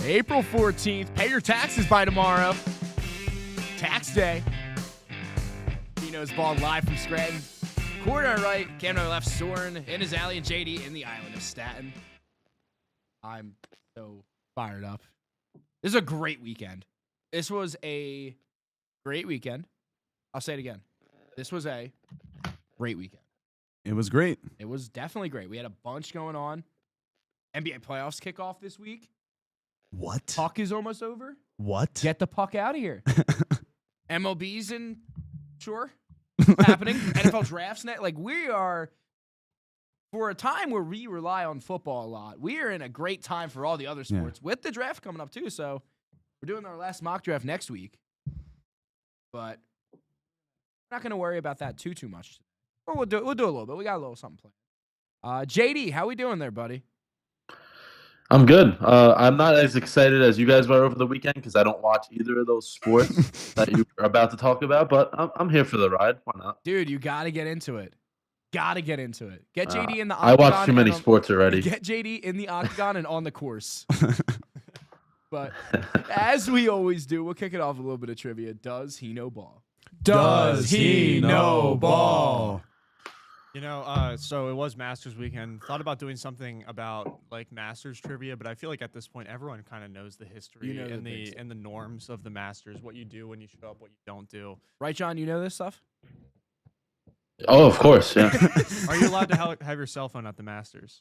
April 14th. Pay your taxes by tomorrow. Tax day. Dino's Ball live from Scranton. Corner right, Cam on the left, Soren in his alley, and JD in the island of Staten. I'm so fired up. This is a great weekend. This was a great weekend. I'll say it again. This was a great weekend. It was great. It was definitely great. We had a bunch going on. NBA playoffs kick off this week. What? Puck is almost over. What? Get the puck out of here. MLB's in, sure, happening. NFL drafts net. Like, we are, for a time where we rely on football a lot, we are in a great time for all the other sports with the draft coming up too. So we're doing our last mock draft next week. But we're not going to worry about that too much. Or we'll do a little bit. We got a little something planned. JD, how we doing there, buddy? I'm good. I'm not as excited as you guys were over the weekend because I don't watch either of those sports that you are about to talk about, but I'm here for the ride. Why not? Dude, you got to get into it. Got to get into it. Get JD in the I octagon. watch too many sports already. Get JD in the octagon and on the course. But as we always do, we'll kick it off with a little bit of trivia. Does he know ball? Does he know ball? You know, so it was Masters weekend. Thought about doing something about like Masters trivia, but I feel like at this point everyone kind of knows the history and the norms of the Masters, what you do when you show up, what you don't do. Right, John? You know this stuff? Oh, of course, yeah. Are you allowed to have your cell phone at the Masters?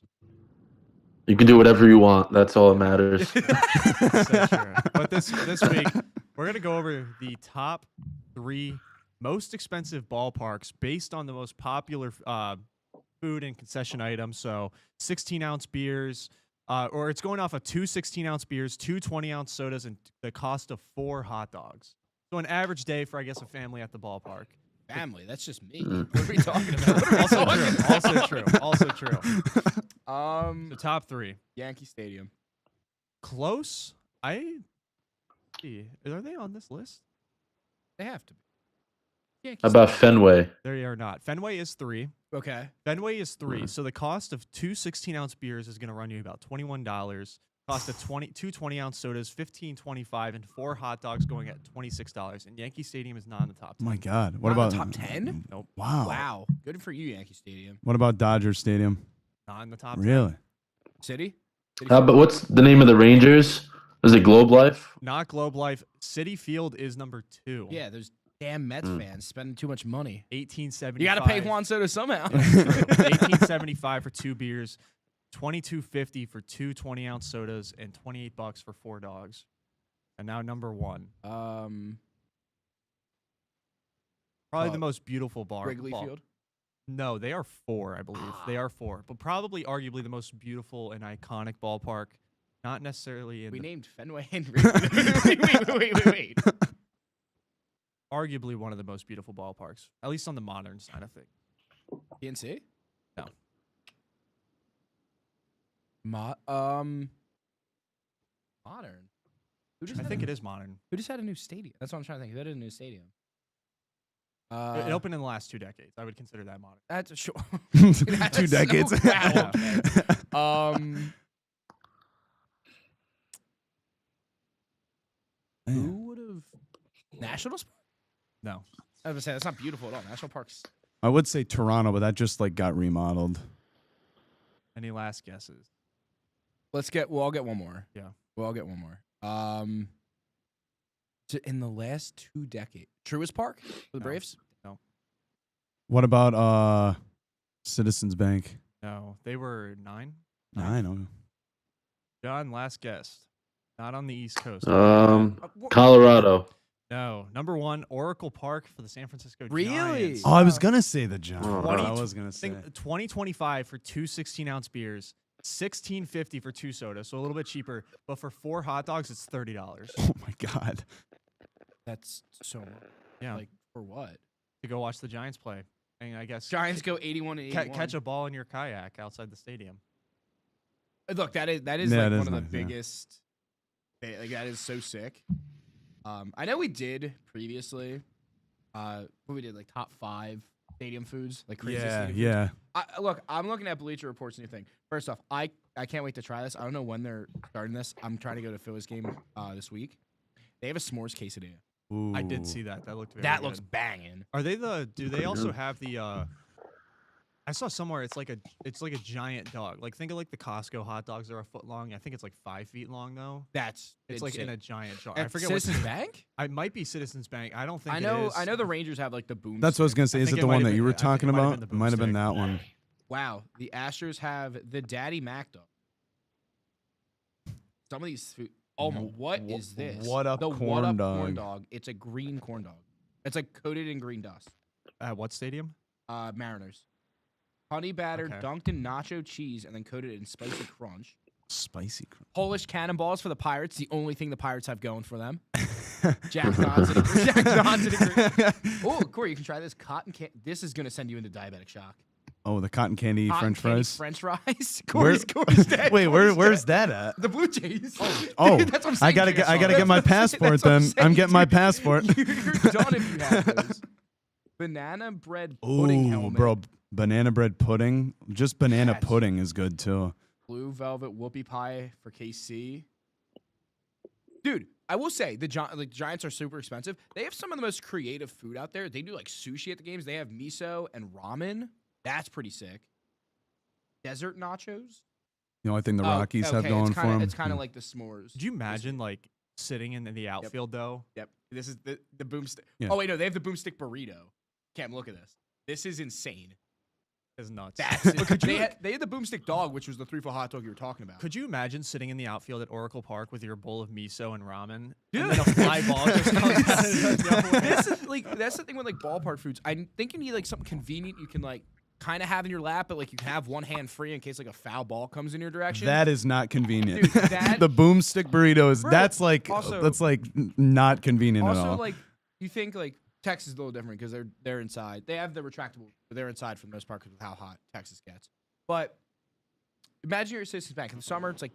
You can do whatever you want. That's all that matters. So true. But this week we're gonna go over the top 3 most expensive ballparks based on the most popular food and concession items. So 16-ounce beers, or it's going off of 2 16-ounce beers, 2 20-ounce sodas, and the cost of 4 hot dogs. So an average day for, I guess, a family at the ballpark. Family, that's just me. What are we talking about? Also true. The top 3. Yankee Stadium. Close. Are they on this list? They have to be. Yankee How about Stadium. Fenway? They are not. Fenway is 3. Okay. Fenway is 3. So the cost of 2 16-ounce beers is going to run you about $21. Cost of 2 20-ounce sodas, $15.25, and 4 hot dogs going at $26. And Yankee Stadium is not in the top 10. Oh my God. What Not about in the top 10? Nope. Wow. Wow. Good for you, Yankee Stadium. What about Dodger Stadium? Not in the top 10. Really? City? But what's the name of the Rangers? Is it Globe Life? Not Globe Life. City Field is number 2. Yeah, there's damn Mets fans spending too much money. 1875. You got to pay Juan Soto somehow. 1875 for 2 beers, $22.50 for 2 20-ounce sodas, and $28 for 4 dogs. And now number 1. Probably the most beautiful bar. Wrigley Field. No, they are 4, I believe. They are 4, but probably arguably the most beautiful and iconic ballpark. Not necessarily in We the, named Fenway and Wrigley. Wait. arguably one of the most beautiful ballparks, at least on the modern side of things. PNC? No. Modern. I think it is modern. Who just had a new stadium? That's what I'm trying to think. Who had a new stadium? It opened in the last 2 decades. I would consider that modern. That's a sure. 2 decades. Wow. Man. Who would have Nationals? No. I was gonna say that's not beautiful at all. National parks. I would say Toronto, but that just like got remodeled. Any last guesses? We'll all get one more. Yeah. We'll all get one more. In the last 2 decades, Truist Park for the No. Braves. No. What about Citizens Bank? No. They were 9. I know. John, last guess. Not on the East Coast. Colorado. No. Number 1, Oracle Park for the San Francisco Really? Giants. Oh, I was gonna say the Giants. Oh, I was gonna I say. think 2025 for 2 16-ounce beers, $16.50 for 2 sodas, so a little bit cheaper. But for 4 hot dogs, it's $30. Oh my God. That's so. Yeah, Like for what? to go watch the Giants play, and I guess Giants go 81 and 81. catch a ball in your kayak outside the stadium. Look, that is Yeah, like it is one of the nice, yeah. biggest. Like that is so sick. I know we did previously. We did like top 5 stadium foods, like crazy Yeah, stadium yeah. foods. Look, I'm looking at Bleacher Report's new thing. First off, I can't wait to try this. I don't know when they're starting this. I'm trying to go to Phillies game this week. They have a s'mores quesadilla. Ooh. I did see that. That looked very That good. looks banging. Are they the? Do they Pretty also good. have the? I saw somewhere it's like a giant dog. Like think of like the Costco hot dogs that are a foot long. I think it's like 5 feet long though. That's It's like in a giant jar. I At forget what. Citizens Bank. I might be Citizens Bank. I don't think I it know. is. I know the Rangers have like the boom. That's what I was stick. gonna say. I Is think it it the might one have that been you were the- I think it talking might have about? been the It might have been boomstick. that one. Wow, the Astros have the Daddy Mac dog. Some of these food. Oh my! What is this? What Up the corn What Up dog. corn dog. It's a green corn dog. It's like coated in green dust. At what stadium? Mariners. Honey batter, Okay. dunked in nacho cheese, and then coated in spicy crunch. Spicy. Polish cannonballs for the Pirates. The only thing the Pirates have going for them. Jack Johnson. Jack Johnson. Oh, Corey, you can try this cotton candy. This is gonna send you into diabetic shock. Oh, the cotton candy Cotton French candy fries. French fries. Where- Corey's dead. Wait, Corey's where's dead. that at? The Blue Jays. Oh, Dude, that's what I'm I saying, gotta dude. get my That's what I'm passport saying, then. I'm getting my dude. passport. You're done if you have those. Banana bread pudding Ooh, helmet. bro, banana bread pudding. Just banana That's- pudding is good too. Blue velvet whoopie pie for KC. Dude, I will say the Giants are super expensive. They have some of the most creative food out there. They do like sushi at the games. They have miso and ramen. That's pretty sick. Desert nachos. The only thing the Oh, Rockies have okay, going it's for kinda, them. It's kind of like the s'mores. Could you imagine like sitting in the outfield though? Yep. This is the boomstick. Yeah. Oh wait, no, they have the boomstick burrito. Cam, look at this. This is insane. Is nuts. That's But could you they had the boomstick dog, which was the 3 for hot dog you were talking about. could you imagine sitting in the outfield at Oracle Park with your bowl of miso and ramen, Dude. and then a fly ball just comes out and goes the other way? This is like that's the thing with like ballpark foods. I think you need like something convenient you can like kind of have in your lap, but like you can have one hand free in case like a foul ball comes in your direction. That is not convenient. Dude, that- the boomstick burritos. Bro, that's like also- not convenient at also, all. like you think like Texas is a little different because they're inside. They have the retractable, but they're inside for the most part because of how hot Texas gets. But imagine you're at Citizens Bank in the summer. It's like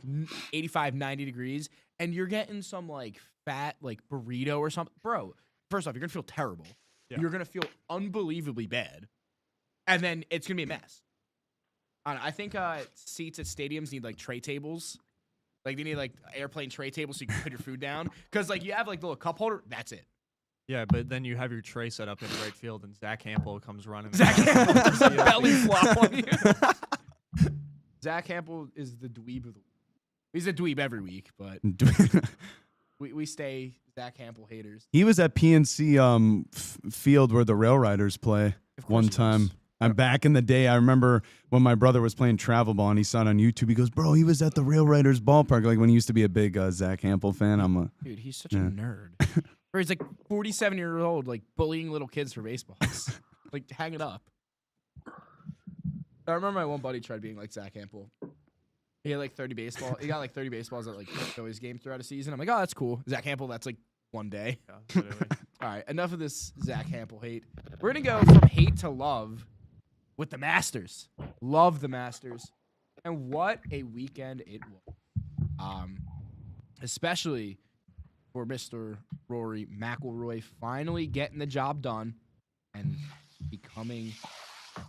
85, 90 degrees, and you're getting some like fat like burrito or something. Bro, first off, you're gonna feel terrible. Yeah. You're gonna feel unbelievably bad, and then it's gonna be a mess. I think seats at stadiums need like tray tables. Like they need like airplane tray tables so you can put your food down. Because like you have like the little cup holder, that's it. Yeah, but then you have your tray set up in right field, and Zach Hampel comes running. Zach Hampel does a Yeah. belly flop on you. Zach Hampel is the dweeb of the week. He's a dweeb every week, but we stay Zach Hampel haters. He was at PNC field where the Rail Riders play Of course one he was. time. I'm back in the day. I remember when my brother was playing travel ball and he saw it on YouTube. He goes, "Bro, he was at the Rail Riders ballpark." Like when he used to be a big Zach Hampel fan. I'm a Dude, he's such Yeah. a nerd. Bro, he's like 47 years old, like bullying little kids for baseballs. Like, hang it up. I remember my one buddy tried being like Zach Hampel. He had like 30 baseball. He got like 30 baseballs at like Phillies games throughout a season. I'm like, oh, that's cool. Zach Hampel, that's like one day. Yeah, literally. All right, enough of this Zach Hampel hate. We're gonna go from hate to love with the Masters. Love the Masters, and what a weekend it was. Especially for Mr. Rory McIlroy finally getting the job done and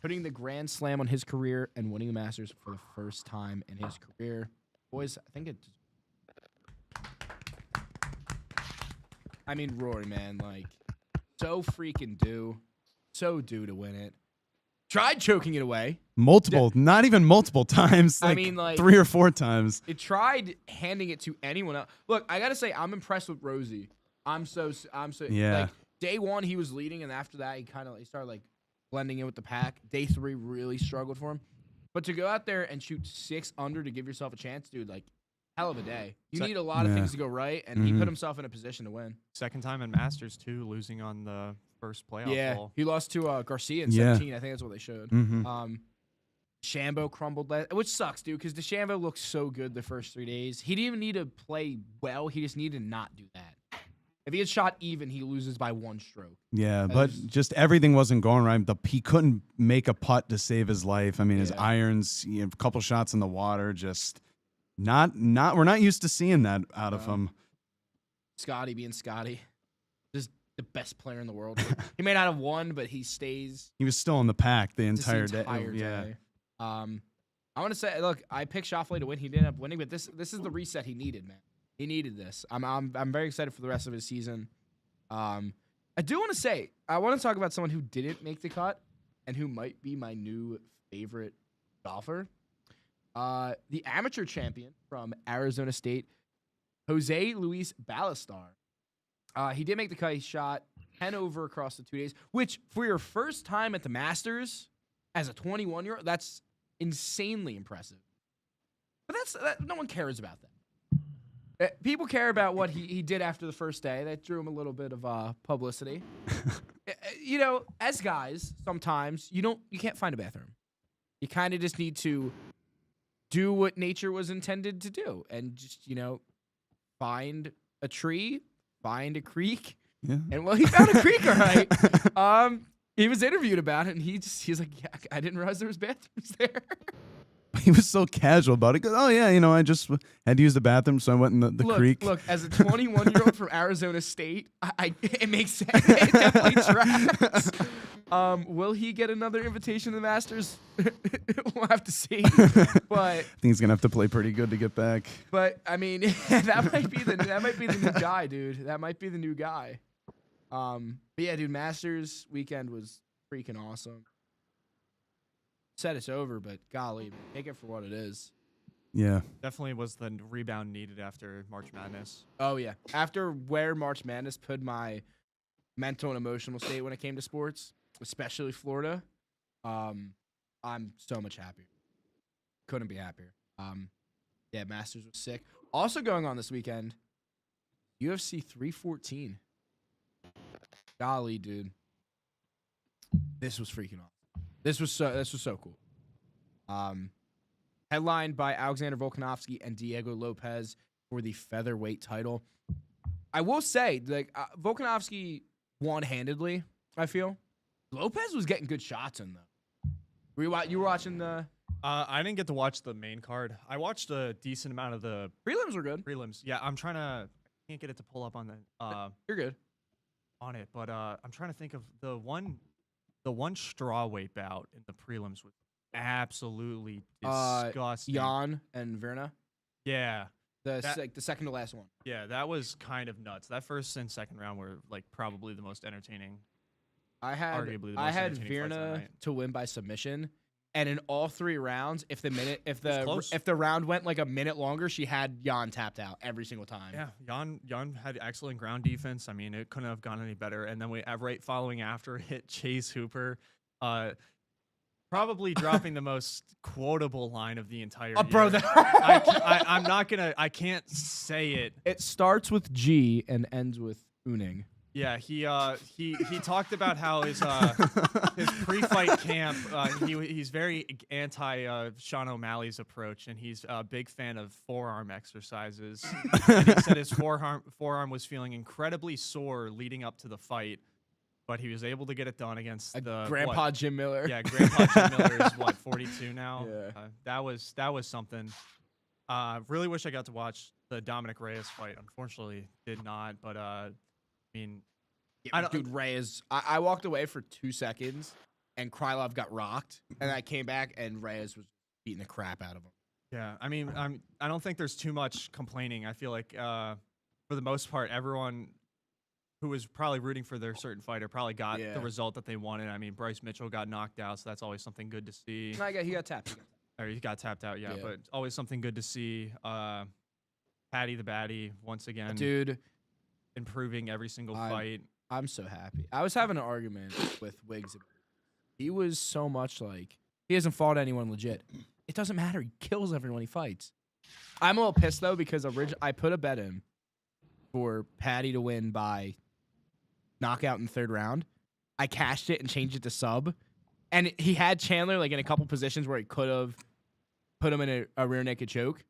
putting the Grand Slam on his career and winning the Masters for the first time in his career. Boys, I think I mean, Rory, man, like, so freaking due to win it. Tried choking it away. multiple, not even multiple times. Like, I mean, like 3 or 4 times. it tried handing it to anyone else. Look, I gotta say, I'm impressed with Rosie. I'm so Yeah. like day one he was leading, and after that he started like blending in with the pack. Day 3 really struggled for him, but to go out there and shoot 6 under to give yourself a chance, dude, like hell of a day. You So- need a lot of Yeah. things to go right, and he Mhm. put himself in a position to win. Second time in Masters too, losing on the first playoff Yeah, hole. he lost to Garcia in Yeah. 17. I think that's what they showed. Mm-hmm. Shambo crumbled, which sucks, dude, because DeChambeau looked so good the first 3 days. He didn't even need to play well. He just needed to not do that. If he had shot even, he loses by 1 stroke. Yeah, That but is- just everything wasn't going right. He couldn't make a putt to save his life. I mean, his Yeah. irons, a couple shots in the water, just not. We're not used to seeing that out of No. him. Scotty being Scotty. Just the best player in the world. He may not have won, but he stays He was still in the pack the this entire day. entire Yeah. day. I want to say, look, I picked Schauffele to win. He didn't end up winning, but this is the reset he needed, man. He needed this. I'm very excited for the rest of his season. I do want to say, I want to talk about someone who didn't make the cut and who might be my new favorite golfer. The amateur champion from Arizona State, Jose Luis Ballestar. He did make the cut. He shot 10 over across the 2 days, which for your first time at the Masters as a 21-year-old, that's insanely impressive. But no one cares about that. People care about what he did after the first day. That drew him a little bit of publicity. You know, as guys, sometimes you can't find a bathroom. You kind of just need to do what nature was intended to do, and just find a tree, find a creek, Yeah. and well, he found a creek, all right. He was interviewed about it, and he's like, yeah, I didn't realize there was bathrooms there. He was so casual about it. He goes, oh, yeah, I just had to use the bathroom, so I went in the creek. Look, as a 21-year-old from Arizona State, it makes sense. It definitely tracks. Will he get another invitation to the Masters? We'll have to see. But I think he's going to have to play pretty good to get back. But I mean, that might be the new guy, dude. That might be the new guy. But yeah, dude, Masters weekend was freaking awesome. Said it's over, but golly, man, take it for what it is. Yeah. Definitely was the rebound needed after March Madness. Oh yeah, after where March Madness put my mental and emotional state when it came to sports, especially Florida, I'm so much happier. Couldn't be happier. Yeah, Masters was sick. Also going on this weekend, UFC 314. Golly, dude, this was freaking awesome. This was so cool. Headlined by Alexander Volkanovski and Diego Lopez for the featherweight title. I will say, like, Volkanovski won handedly, I feel. Lopez was getting good shots in, though. You were watching the I didn't get to watch the main card. I watched a decent amount of the prelims were good. prelims. Yeah, I can't get it to pull up on the You're good. on it, but I'm trying to think of the one strawweight bout in the prelims was absolutely disgusting. Jan and Verna. Yeah. The second to last one. Yeah, that was kind of nuts. That first and second round were like probably the most entertaining. I had Arguably the most entertaining fights of the Verna night. to win by submission, and in all 3 rounds, if close. the round went like a minute longer, she had Jan tapped out every single time. Yeah, Jan had excellent ground defense. I mean, it couldn't have gone any better. And then right following after hit Chase Hooper, probably dropping the most quotable line of the entire year. Bro, I'm not gonna. I can't say it. It starts with G and ends with Uning. Yeah, he talked about how his pre-fight camp. He's very anti Sean O'Malley's approach, and he's a big fan of forearm exercises. And he said his forearm was feeling incredibly sore leading up to the fight, but he was able to get it done against Grandpa Jim Miller. Yeah, Grandpa Jim Miller is 42 now. Yeah. That was something. Really wish I got to watch the Dominic Reyes fight. Unfortunately, did not. But I mean, Dude, Reyes. I walked away for 2 seconds, and Krylov got rocked, and I came back, and Reyes was beating the crap out of him. yeah. I mean, I don't think there's too much complaining. I feel like for the most part, everyone who was probably rooting for their certain fighter probably got the result that they wanted. I mean, Bryce Mitchell got knocked out, so that's always something good to see. He got tapped. Or he got tapped out, yeah. But always something good to see. Patty the Batty once again, Dude, improving every single fight. I'm so happy. I was having an argument with Wiggs. He was so much like, he hasn't fought anyone legit. It doesn't matter. He kills everyone he fights. I'm a little pissed, though, because I put a bet in for Patty to win by knockout in the 3rd round. I cashed it and changed it to sub. And he had Chandler like in a couple positions where he could have put him in a rear naked choke.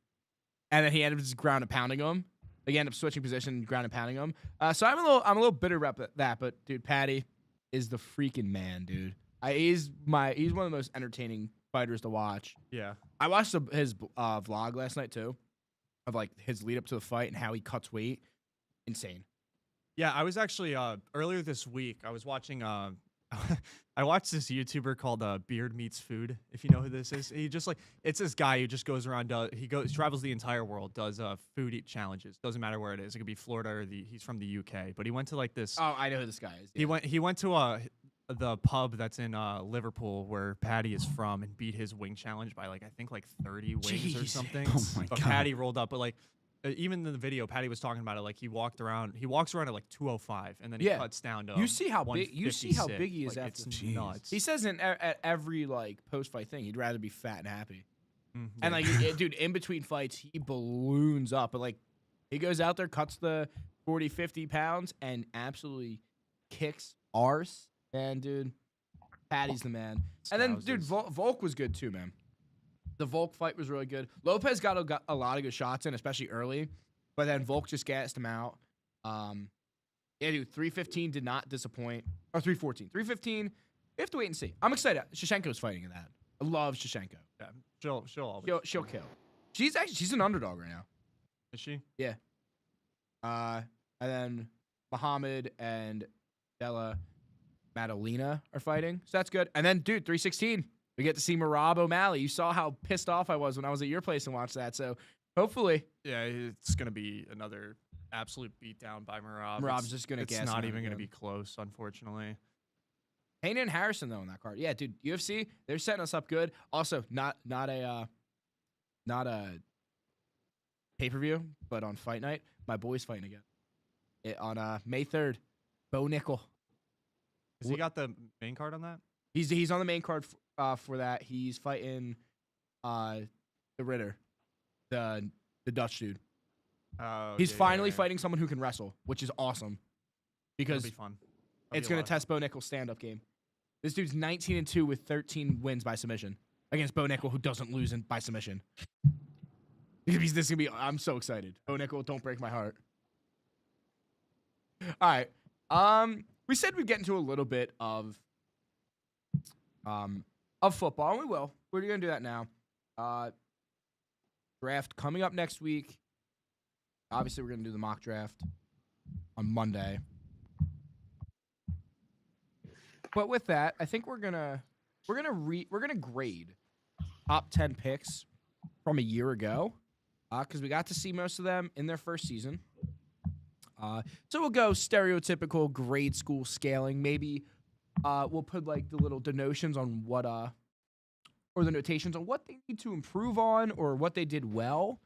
And then he ended up just ground and pounding him. Like, he ended up switching position, ground and pounding him. So I'm a little bitter about that. But dude, Patty is the freaking man, dude. He's one of the most entertaining fighters to watch. Yeah. I watched his vlog last night too, of like his lead up to the fight and how he cuts weight. Insane. Yeah, I was actually earlier this week. I was watching. I watched this YouTuber called Beard Meets Food. If you know who this is, he just it's this guy who just goes around. Travels the entire world, does food eat challenges. Doesn't matter where it is. It could be Florida or he's from the UK. But he went to like this. Oh, I know who this guy is. He went to the pub that's in Liverpool where Patty is from and beat his wing challenge by I think 30 wings or Jeez. something. Oh my But God. Patty rolled up, but even in the video, Patty was talking about it. He walks around at 205, and then he Yeah. cuts down to You see how big he is 156. after. It's Jeez. nuts. He says at every post fight thing, he'd rather be fat and happy. Mhm. And dude, in between fights, he balloons up. But he goes out there, cuts the 40, 50 pounds, and absolutely kicks arse. And dude, Patty's the man. And then dude, Volk was good too, man. The Volk fight was really good. Lopez got a lot of good shots in, especially early, but then Volk just gassed him out. Yeah, dude, 315 did not disappoint. Or 314. 315, we have to wait and see. I'm excited. Shevchenko's fighting in that. I love Shevchenko. Yeah, she'll always. She'll kill. She's an underdog right now. Is she? Yeah. And then Muhammad and Della Madalena are fighting, so that's good. And then, dude, 316. We get to see Merab O'Malley. You saw how pissed off I was when I was at your place and watched that. So hopefully, Yeah, it's gonna be another absolute beatdown by Merab. Merab's just gonna gas It's him not out even gonna again. be close, unfortunately. Hayden and Harrison though in that card. Yeah, dude, UFC, they're setting us up good. Also, not a pay-per-view, but on fight night, my boy's fighting again. On May 3rd, Bo Nickel. Has he got the main card on that? He's on the main card for that. He's fighting the Ritter, the Dutch dude. Oh, He's yeah, finally yeah. fighting someone who can wrestle, which is awesome. Because It'll be fun. it's going to test Bo Nickel's stand-up game. This dude's 19-2 with 13 wins by submission against Bo Nickel, who doesn't lose by submission. I'm so excited. Bo Nickel, don't break my heart. All right. We said we'd get into a little bit of football, and we will. We're going to do that now. Draft coming up next week. Obviously, we're going to do the mock draft on Monday. But with that, I think we're gonna grade top 10 picks from a year ago, because we got to see most of them in their first season. So we'll go stereotypical grade school scaling. Maybe we'll put the little denotations on what or the notations on what they need to improve on or what they did well.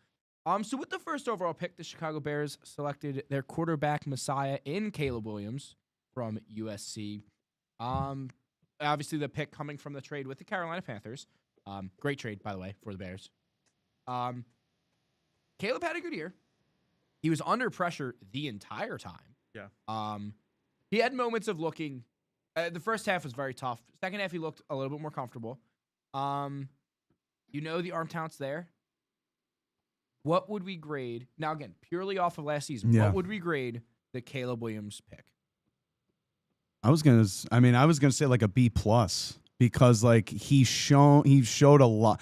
So with the first overall pick, the Chicago Bears selected their quarterback messiah in Caleb Williams from USC. Obviously the pick coming from the trade with the Carolina Panthers. Great trade, by the way, for the Bears. Caleb had a good year. He was under pressure the entire time. Yeah. He had moments of looking. The first half was very tough. Second half, he looked a little bit more comfortable. The arm talent's there. What would we grade? Now, again, purely off of last season, Yeah. what would we grade the Caleb Williams pick? I was gonna say a B plus because he showed a lot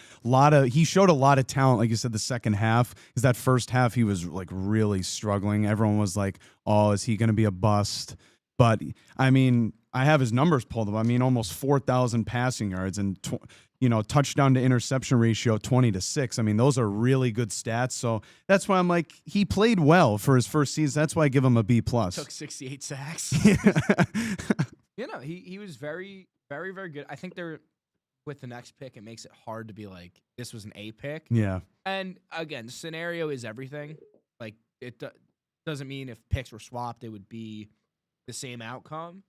of talent. Like you said, the second half is that first half he was really struggling. Everyone was like, "Oh, is he gonna be a bust?" But I have his numbers pulled up. Almost 4,000 passing yards and touchdown to interception ratio 20-6. Those are really good stats. So that's why I'm he played well for his first season. That's why I give him a B plus. Took 68 sacks. He was very, very, very good. I think with the next pick, it makes it hard to be this was an A pick. Yeah. And again, scenario is everything. It doesn't mean if picks were swapped, it would be the same outcome.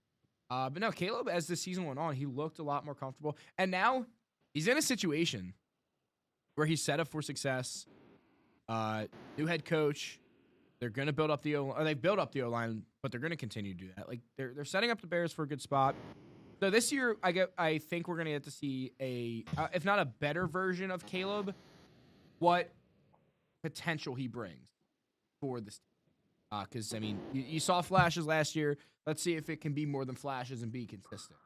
But no, Caleb, as the season went on, he looked a lot more comfortable. And now he's in a situation where he's set up for success. New head coach. They're going to build up the O-line. Or they've built up the O-line, but they're going to continue to do that. They're setting up the Bears for a good spot. So this year, I think we're going to get to see if not a better version of Caleb, what potential he brings for this team. Because, you saw flashes last year. Let's see if it can be more than flashes and be consistent.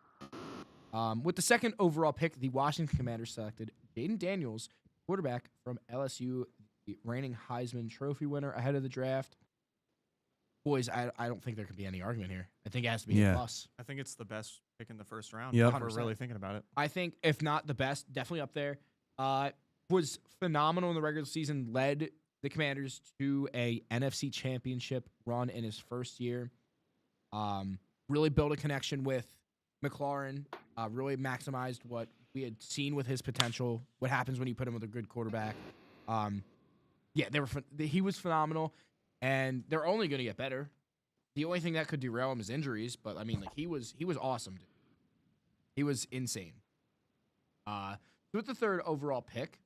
With the second overall pick, the Washington Commanders selected Jaden Daniels, quarterback from LSU, the reigning Heisman Trophy winner ahead of the draft. boys, I don't think there could be any argument here. I think it has to be Yeah. a plus. I think it's the best pick in the first round. Yep. If we're 100%. really thinking about it. I think if not the best, definitely up there. Was phenomenal in the regular season. Led the Commanders to a NFC Championship run in his first year. Really built a connection with McLaurin. Really maximized what we had seen with his potential. What happens when you put him with a good quarterback? Yeah, he was phenomenal, and they're only going to get better. The only thing that could derail him is injuries, but I mean, like he was awesome, dude. He was insane. So with the third overall pick,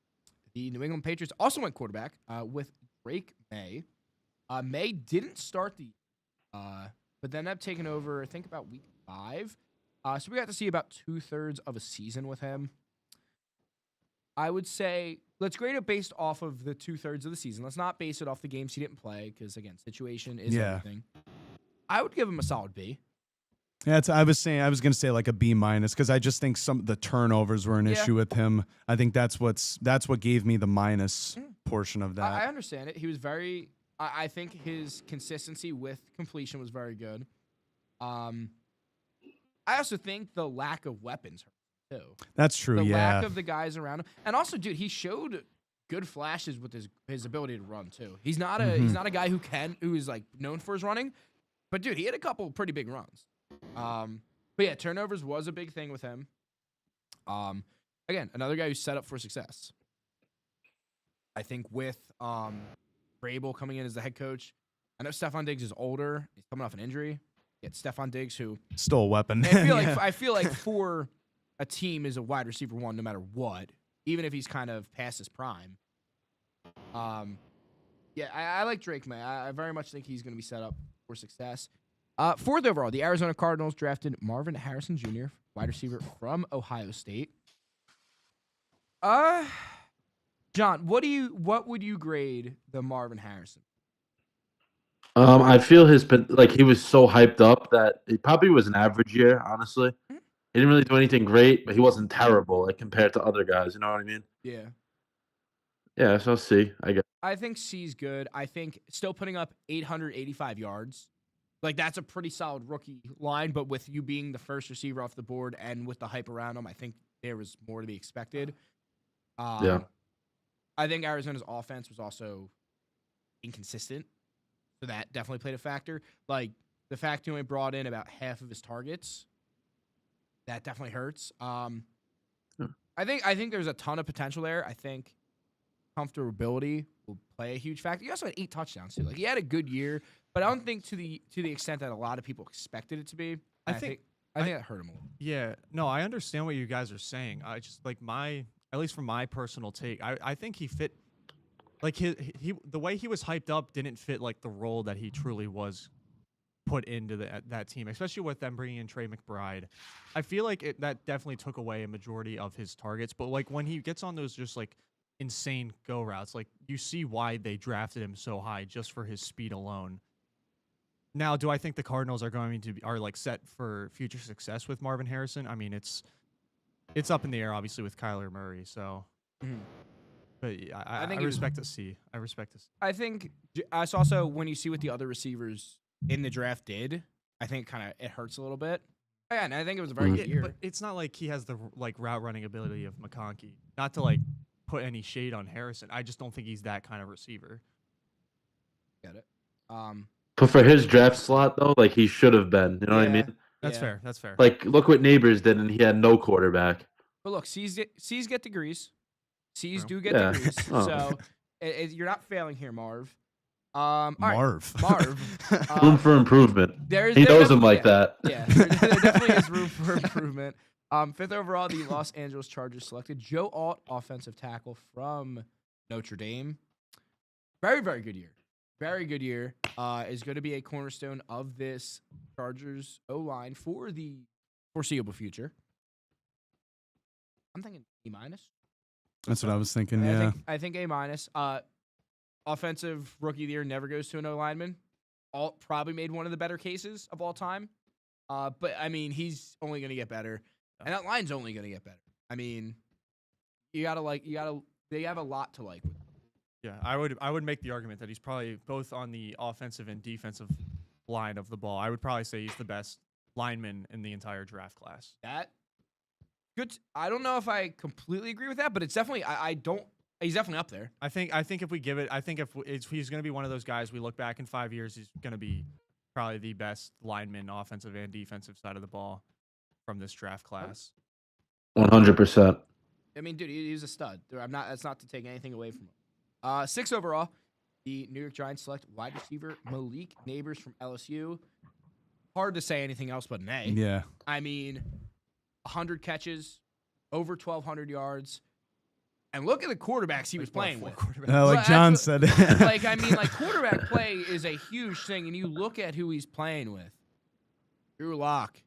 the New England Patriots also went quarterback with Drake May. May didn't start but then ended up taking over, I think, about week 5. So we got to see about 2/3 of a season with him. I would say let's grade it based off of the 2/3 of the season. Let's not base it off the games he didn't play because, again, situation is everything. I would give him a solid B. Yeah, I was gonna say like a B minus because I just think some of the turnovers were an issue with him. I think that's what gave me the minus portion of that. I understand it. He was very. I think his consistency with completion was very good. I also think the lack of weapons hurt too. That's true. The yeah. lack of the guys around him, and also, dude, he showed good flashes with his ability to run too. He's not a guy who is like known for his running, but dude, he had a couple pretty big runs. But yeah, turnovers was a big thing with him. Again, another guy who's set up for success. I think with Vrabel coming in as the head coach, I know Stephon Diggs is older. He's coming off an injury. Yet Stephon Diggs, who Still a weapon. I feel like for a team is a wide receiver 1 no matter what, even if he's kind of past his prime. Yeah, I like Drake May. I very much think he's going to be set up for success. Fourth overall, the Arizona Cardinals drafted Marvin Harrison Jr., wide receiver from Ohio State. John, what would you grade the Marvin Harrison? I feel he was so hyped up that it probably was an average year, honestly. He didn't really do anything great, but he wasn't terrible like compared to other guys, you know what I mean? Yeah. Yeah, so C, I guess. I think C's good. I think still putting up 885 yards. Like, that's a pretty solid rookie line, but with you being the first receiver off the board and with the hype around him, I think there was more to be expected. Yeah. I think Arizona's offense was also inconsistent, so that definitely played a factor. Like, the fact he only brought in about half of his targets, that definitely hurts. I think there's a ton of potential there. I think comfortability will play a huge factor. He also had 8 touchdowns too. Like, he had a good year, but I don't think to the extent that a lot of people expected it to be. I think that hurt him a little. Yeah, no, I understand what you guys are saying. I just like at least from my personal take, I think he fit, like he the way he was hyped up didn't fit like the role that he truly was put into that team, especially with them bringing in Trey McBride. I feel like that definitely took away a majority of his targets. But like when he gets on those just like insane go routes, like you see why they drafted him so high just for his speed alone. Now, do I think the Cardinals are like set for future success with Marvin Harrison? I mean, it's up in the air, obviously, with Kyler Murray. So, but I think I respect to see. I respect to see. I think it's also when you see what the other receivers in the draft did, I think it hurts a little bit. Again, I think it was a very good year. But it's not like he has the like route running ability of McConkey. Not to like put any shade on Harrison. I just don't think he's that kind of receiver. Get it. But for his draft slot, though, like he should have been. You know what I mean? That's fair. That's fair. Like, look what Neighbors did, and he had no quarterback. But look, C's get degrees. C's True. do get degrees. So you're not failing here, Marv. All right, Marv. Room for improvement. He knows him like that. Yeah, there definitely is room for improvement. 5th overall, the Los Angeles Chargers selected Joe Alt, offensive tackle from Notre Dame. Very, very good year. Very good year. Is going to be a cornerstone of this Chargers O-line for the foreseeable future. I'm thinking A-. That's what I was thinking. Yeah. I think A-. Offensive rookie of the year never goes to an O-lineman. Alt probably made one of the better cases of all time. But I mean, he's only going to get better, and that line's only going to get better. I mean, they have a lot to like with him. Yeah, I would make the argument that he's probably both on the offensive and defensive line of the ball. I would probably say he's the best lineman in the entire draft class. That good. I don't know if I completely agree with that, but it's definitely. I don't. He's definitely up there. I think if we give it, I think if he's going to be one of those guys, we look back in 5 years, he's going to be probably the best lineman, offensive and defensive side of the ball from this draft class. 100%. I mean, dude, he's a stud. That's not to take anything away from him. 6 overall, the New York Giants select wide receiver Malik Neighbors from LSU. Hard to say anything else but an A. Yeah. I mean, 100 catches, over 1,200 yards. And look at the quarterbacks he was playing with. Like Well, John that's said. Quarterback play is a huge thing, and you look at who he's playing with. Drew Lock,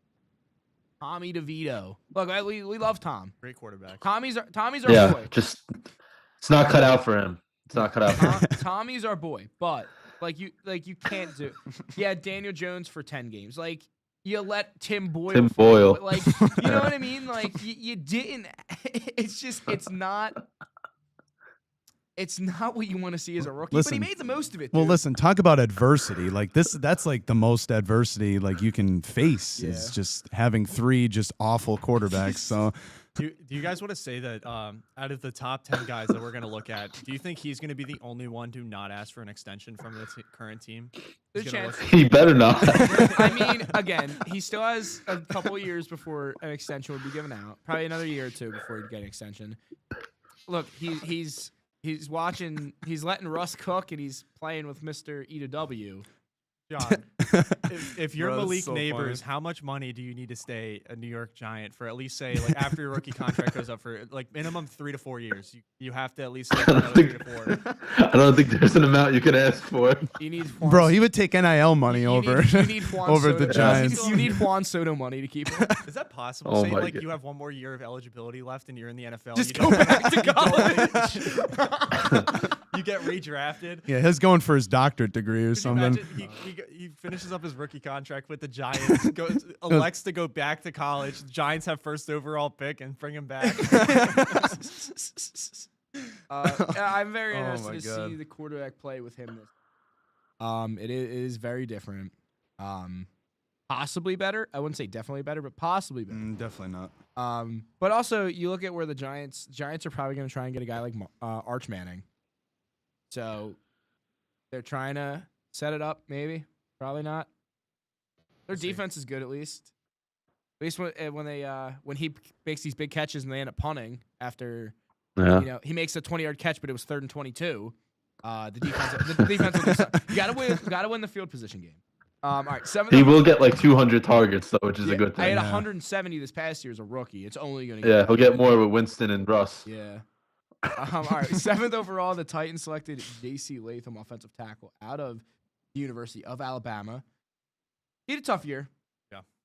Tommy DeVito. Look, we love Tom. Great quarterback. Tommy's our Yeah, boy. just it's not cut out for him. It's not cut out for him. Tommy's our boy, but you can't do. Yeah, Daniel Jones for 10 games. Like, you let Tim Boyle. Like, you know what I mean? Like, you didn't. It's just, it's not what you want to see as a rookie. Listen, but he made the most of it. Well, dude. listen, talk about adversity. Like that's like the most adversity like you can face is just having 3 just awful quarterbacks. So Do you guys want to say that out of the top 10 guys that we're going to look at, do you think he's going to be the only one to not ask for an extension from the current team? There's a chance. He better not. I mean, again, he still has a couple of years before an extension would be given out. Probably another year or 2 before he'd get an extension. Look, he's letting Russ cook, and he's playing with Mr. EW. John, if you're Bro, that's Malik so Neighbors, funny. how much money do you need to stay a New York Giant for at least say like after your rookie contract goes up for like minimum 3 to 4 years? You have to at least stay for another 3 to 4. I don't think there's an amount you can ask for. You need bro, he would take NIL money you over need Juan over Soto. the Giants. You need Juan Soto money to keep him. Is that possible? Oh Say my like God. you have one more year of eligibility left and you're in the NFL. Just you go don't- back to you don't- college. You get redrafted. Yeah, he's going for his doctorate degree or Could you something. imagine he finishes up his rookie contract with the Giants, elects to go back to college. The Giants have first overall pick and bring him back. I'm very Oh interested my to God. see the quarterback play with him. It is very different. Possibly better. I wouldn't say definitely better, but possibly better. Definitely not. But also, you look at where the Giants are probably going to try and get a guy like Arch Manning. So they're trying to set it up, maybe. Probably not. Their defense is good, at least. At least when he makes these big catches and they end up punting after, Yeah. he makes a 20-yard catch, but it was 3rd and 22. The defense will do something. You gotta win the field position game. All right, 7th. He will get like 200 targets though, which is a good I had thing. 170 this past year as a rookie. It's only gonna Yeah, he'll get more with Winston and Russ. Yeah. All right, 7th overall, the Titans selected J.C. Latham, offensive tackle, out of the University of Alabama. He had a tough year,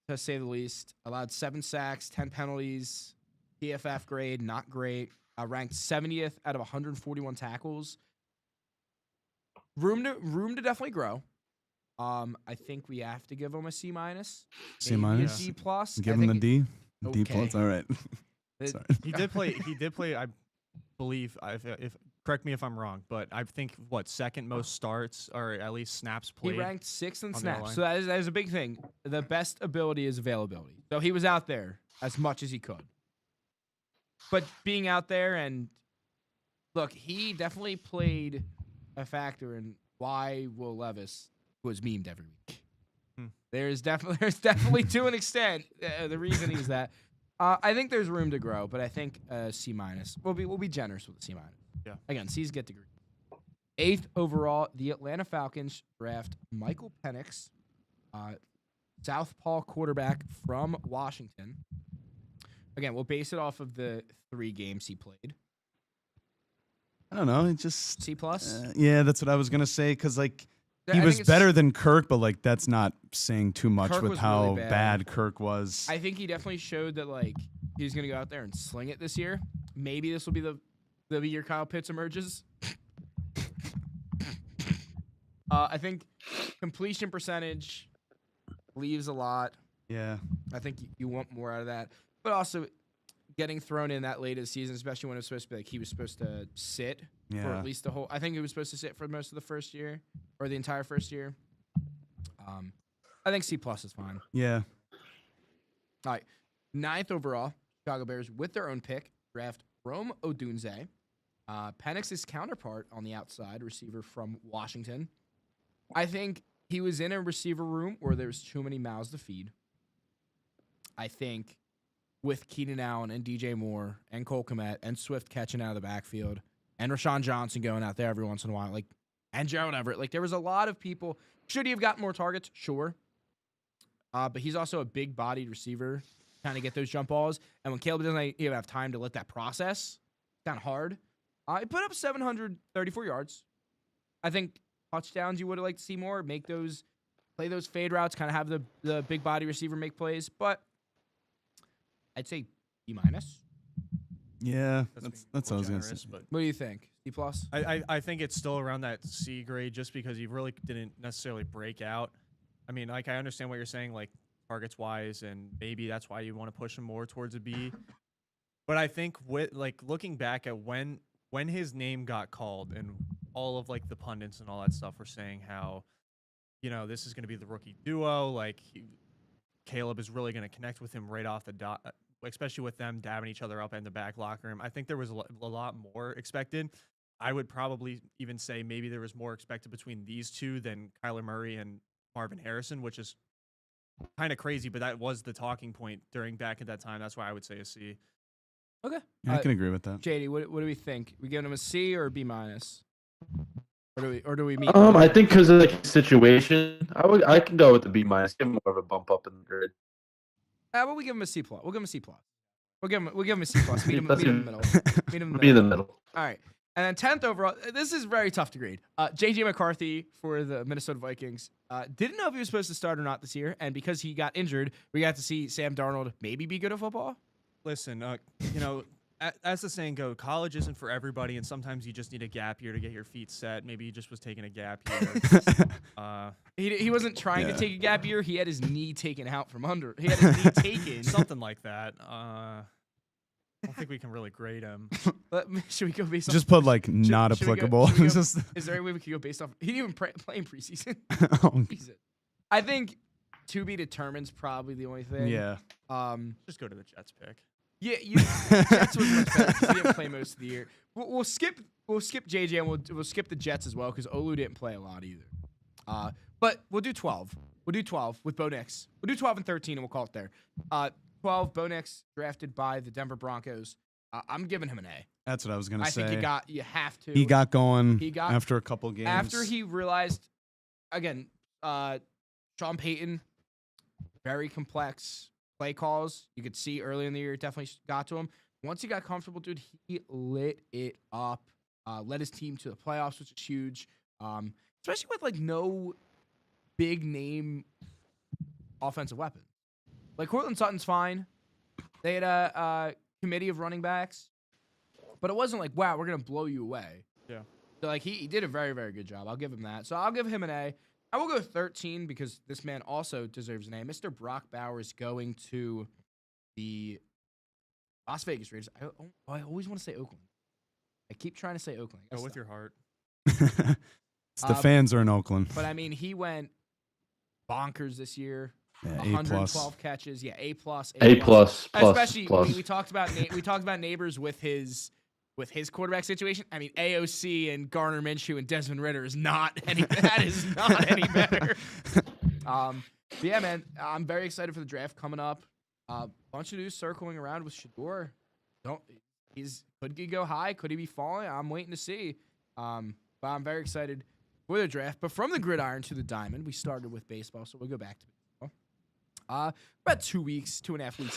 to say the least. Allowed 7 sacks, 10 penalties, PFF grade, not great. Ranked 70th out of 141 tackles. Room to definitely grow. I think we have to give him a C minus. C minus? D plus. Give him the D. D Okay. plus. All right. Sorry. He did play. I believe. If correct me if I'm wrong, but I think second most starts or at least snaps He played. ranked 6th in on the snaps, O-line. so that is a big thing. The best ability is availability. So he was out there as much as he could. But being out there and look, he definitely played a factor in why Will Levis was memed every week. There's definitely to an extent the reason is that I think there's room to grow, but I think C minus. We'll be generous with the C minus. Yeah. Again, C's get degree. 8th overall, the Atlanta Falcons draft Michael Penix, southpaw quarterback from Washington. Again, we'll base it off of the 3 games he played. I don't know. It just C plus. yeah, that's what I was gonna say. Cause like I he think was it's- better than Kirk, but like that's not saying too much Kirk with was how really bad. bad Kirk was. I think he definitely showed that like he's gonna go out there and sling it this year. Maybe this will be the year Kyle Pitts emerges. I think completion percentage leaves a lot. Yeah. I think you want more out of that, but also getting thrown in that late in the season, especially when it was supposed to be like he was supposed to sit for Yeah. at least the whole. I think he was supposed to sit for most of the first year or the entire first year. I think C+ is fine. Yeah. All right. 9th overall, Chicago Bears with their own pick draft Rome Odunze, Penix's counterpart on the outside, receiver from Washington. I think he was in a receiver room where there's too many mouths to feed. I think with Keenan Allen and DJ Moore and Cole Kmet and Swift catching out of the backfield and Rashawn Johnson going out there every once in a while, and Gerald Everett, there was a lot of people. Should he have gotten more targets? Sure. But he's also a big-bodied receiver, kind of get those jump balls. And when Caleb doesn't even have time to let that process, it's kind of hard. He put up 734 yards. I think touchdowns you would have liked to see more. Play those fade routes, kind of have the big-body receiver make plays. But I'd say B-. Yeah, That's that's what I was going to say. But What do you think? C+? I think it's still around that C grade just because he really didn't necessarily break out. I mean, I understand what you're saying, targets wise, and maybe that's why you want to push him more towards a B. But I think with looking back at when his name got called and all of the pundits and all that stuff were saying how, this is going to be the rookie duo, Caleb is really going to connect with him right off the dot, especially with them dabbing each other up in the back locker room. I think there was a lot more expected. I would probably even say maybe there was more expected between these two than Kyler Murray and Marvin Harrison, which is kind of crazy, but that was the talking point back at that time. That's why I would say a C. Okay. Yeah, I can agree with that. JD, what do we think? We giving him a C or a B-? Or do we meet? I think because of the situation, I can go with the B-. Give him more of a bump up in the grid. Well, we give him a C+. We'll give him a C+. We'll give him a C+. Meet him in the middle. Meet him Be in the middle. All right. And then 10th overall, this is very tough to grade. J.J. McCarthy for the Minnesota Vikings. Didn't know if he was supposed to start or not this year, and because he got injured, we got to see Sam Darnold maybe be good at football. Listen, as the saying goes, college isn't for everybody, and sometimes you just need a gap year to get your feet set. Maybe he just was taking a gap year. He wasn't trying to take a gap year. He had his knee taken out from under. He had his knee taken. Something like that. I don't think we can really grade him. Should we go based off? Just put not applicable. Is there any way we could go based off? He didn't even play in preseason. I think to be determined's probably the only thing. Yeah. Just go to the Jets pick. Yeah, Jets was much better because he didn't play most of the year. We'll skip JJ and we'll skip the Jets as well because Olu didn't play a lot either. But we'll do 12. We'll do 12 with Bo Nix. We'll do 12 and 13 and we'll call it there. 12, Bo Nix drafted by the Denver Broncos. I'm giving him an A. That's what I was going to say. I think you have to. He got going after a couple games. After he realized, again, Sean Payton, very complex play calls. You could see early in the year, it definitely got to him. Once he got comfortable, dude, he lit it up. Led his team to the playoffs, which is huge. Especially with no big name offensive weapon. Cortland Sutton's fine. They had a committee of running backs, but it wasn't wow, we're gonna blow you away. Yeah. So he did a very, very good job. I'll give him that. So I'll give him an A. I will go 13 because this man also deserves an A. Mr. Brock Bowers going to the Las Vegas Raiders. I always want to say Oakland. I keep trying to say Oakland. Go with your heart. The fans are in Oakland. But I mean, he went bonkers this year. Yeah, 112 catches. Yeah, A+. Especially we talked about Neighbors with his quarterback situation. I mean, AOC and Garner Minshew and Desmond Ridder is not any. That is not any better. But yeah, man, I'm very excited for the draft coming up. Bunch of news circling around with Shador. Could he go high? Could he be falling? I'm waiting to see. But I'm very excited for the draft. But from the gridiron to the diamond, we started with baseball, so we'll go back to baseball. About 2.5 weeks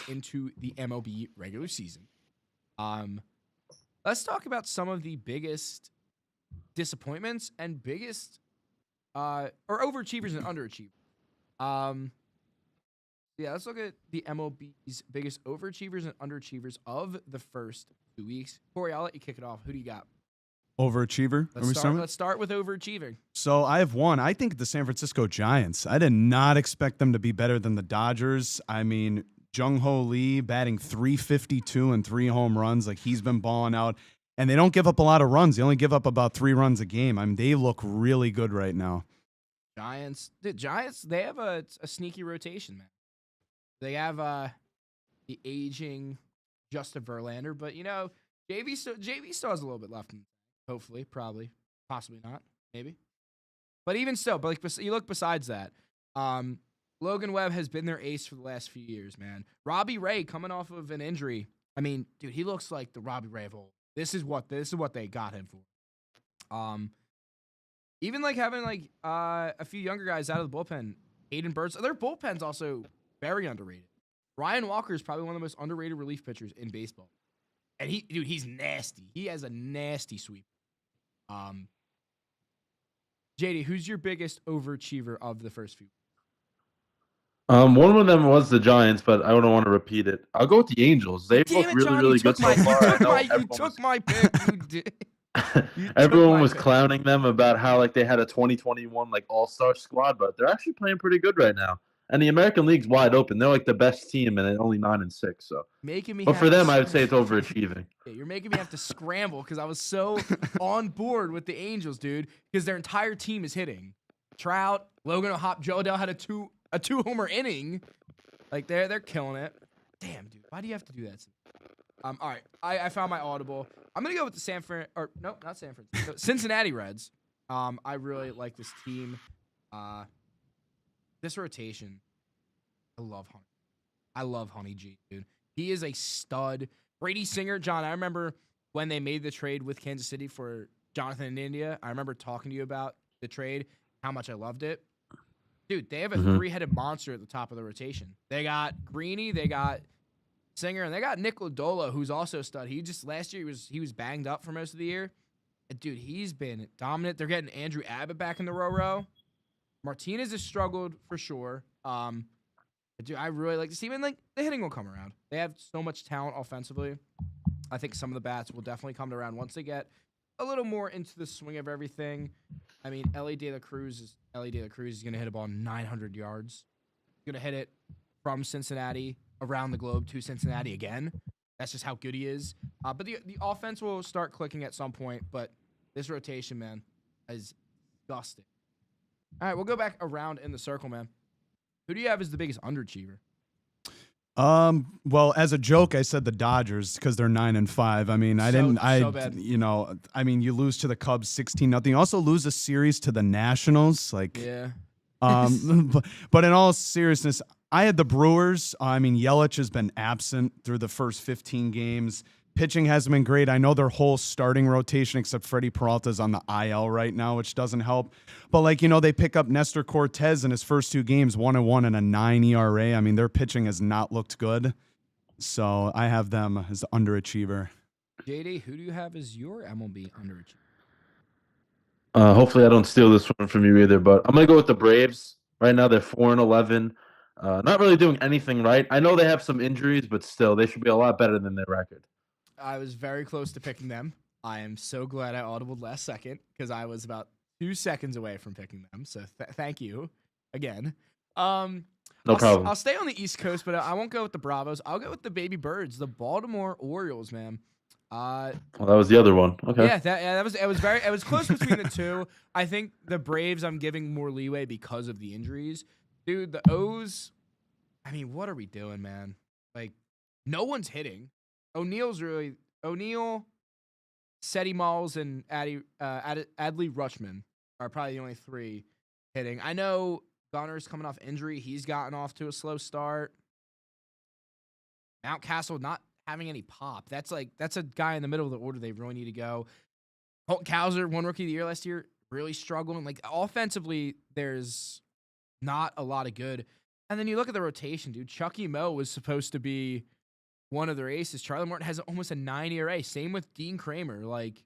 into the MLB regular season. Let's talk about some of the biggest disappointments and biggest or overachievers and underachievers. Let's look at the MLB's biggest overachievers and underachievers of the first 2 weeks. Corey, I'll let you kick it off. Who do you got? Overachiever? Let's start with overachieving. So I have one. I think the San Francisco Giants. I did not expect them to be better than the Dodgers. I mean, Jung-Ho Lee batting .352 and 3 home runs. He's been balling out. And they don't give up a lot of runs. They only give up about 3 runs a game. I mean, they look really good right now. Giants. The Giants, they have a sneaky rotation, man. They have the aging Justin Verlander, but JV still has a little bit left in the tank. Hopefully, probably, possibly not, maybe. But even still, but like you look besides that, Logan Webb has been their ace for the last few years, man. Robbie Ray coming off of an injury. I mean, dude, he looks like the Robbie Ray of old. This is what they got him for. Even like having like a few younger guys out of the bullpen, Aiden Birds. Their bullpen's also very underrated. Ryan Walker is probably one of the most underrated relief pitchers in baseball, and he's nasty. He has a nasty sweep. JD, who's your biggest overachiever of the first few? One of them was the Giants, but I don't want to repeat it. I'll go with the Angels. They've Damn looked it, really, John, really you good took my, so far. You took my pick. You did. Everyone was pick. clowning them about how like they had a 2021 like all-star squad, but they're actually playing pretty good right now. And the American League's wide open. They're like the best team, and they're only 9-6. So, making me. but for them, I would say it's overachieving. Yeah, you're making me have to scramble because I was so on board with the Angels, dude. Because their entire team is hitting. Trout, Logan O'Hop, Joe Adele had a two homer inning. Like they're killing it. Damn, dude, why do you have to do that? All right, I found my audible. I'm gonna go with the not San Francisco, Cincinnati Reds. I really like this team. This rotation, I love Honey G, dude. He is a stud. Brady Singer, John. I remember when they made the trade with Kansas City for Jonathan in India. I remember talking to you about the trade, how much I loved it. Dude, they have a three-headed monster at the top of the rotation. They got Greeny, they got Singer, and they got Nick Lodolo, who's also a stud. He just last year he was banged up for most of the year. And dude, he's been dominant. They're getting Andrew Abbott back in the row. Martinez has struggled for sure. Dude, I really like to see him. And like the hitting will come around. They have so much talent offensively. I think some of the bats will definitely come around once they get a little more into the swing of everything. I mean, Ellie De La Cruz is going to hit a ball 900 yards. He's going to hit it from Cincinnati around the globe to Cincinnati again. That's just how good he is. But the offense will start clicking at some point. But this rotation, man, is disgusting. All right, we'll go back around in the circle, man. Who do you have as the biggest underachiever? Well, as a joke, I said the Dodgers because they're 9-5. I mean, so bad. You lose to the Cubs 16-0. You also lose a series to the Nationals. Like, yeah. But in all seriousness, I had the Brewers. Yelich has been absent through the first 15 games. Pitching hasn't been great. I know their whole starting rotation, except Freddie Peralta's on the IL right now, which doesn't help. But, they pick up Nestor Cortez in his first 2 games, 1-1 and a 9 ERA. I mean, their pitching has not looked good. So I have them as the underachiever. JD, who do you have as your MLB underachiever? Hopefully I don't steal this one from you either, but I'm going to go with the Braves. Right now they're 4-11. Not really doing anything right. I know they have some injuries, but still, they should be a lot better than their record. I was very close to picking them. I am so glad I audibled last second because I was about 2 seconds away from picking them. So thank you again. No problem. I'll stay on the East Coast, but I won't go with the Bravos. I'll go with the Baby Birds, the Baltimore Orioles, man. Well, that was the other one. Okay. Yeah, it was close between the two. I think the Braves I'm giving more leeway because of the injuries. Dude, the O's, what are we doing, man? Like, no one's hitting. O'Neal, Seti Malls, and Adley Rutschman are probably the only 3 hitting. I know Gunner's coming off injury. He's gotten off to a slow start. Mountcastle not having any pop. That's a guy in the middle of the order they really need to go. Holt Kauser, one Rookie of the Year last year, really struggling. Like, offensively, there's not a lot of good. And then you look at the rotation, dude. Chucky Moe was supposed to be one of their aces. Charlie Morton has almost a 9 ERA. Same with Dean Kramer. Like,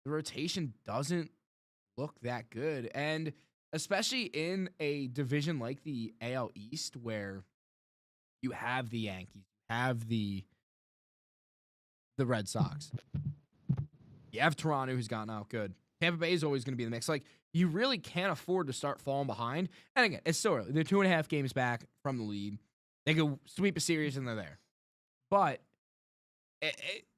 the rotation doesn't look that good. And especially in a division like the AL East where you have the Yankees, have the Red Sox. You have Toronto, who's gotten out good. Tampa Bay is always going to be in the mix. Like, you really can't afford to start falling behind. And again, it's so early. They're 2.5 games back from the lead. They could sweep a series and they're there. But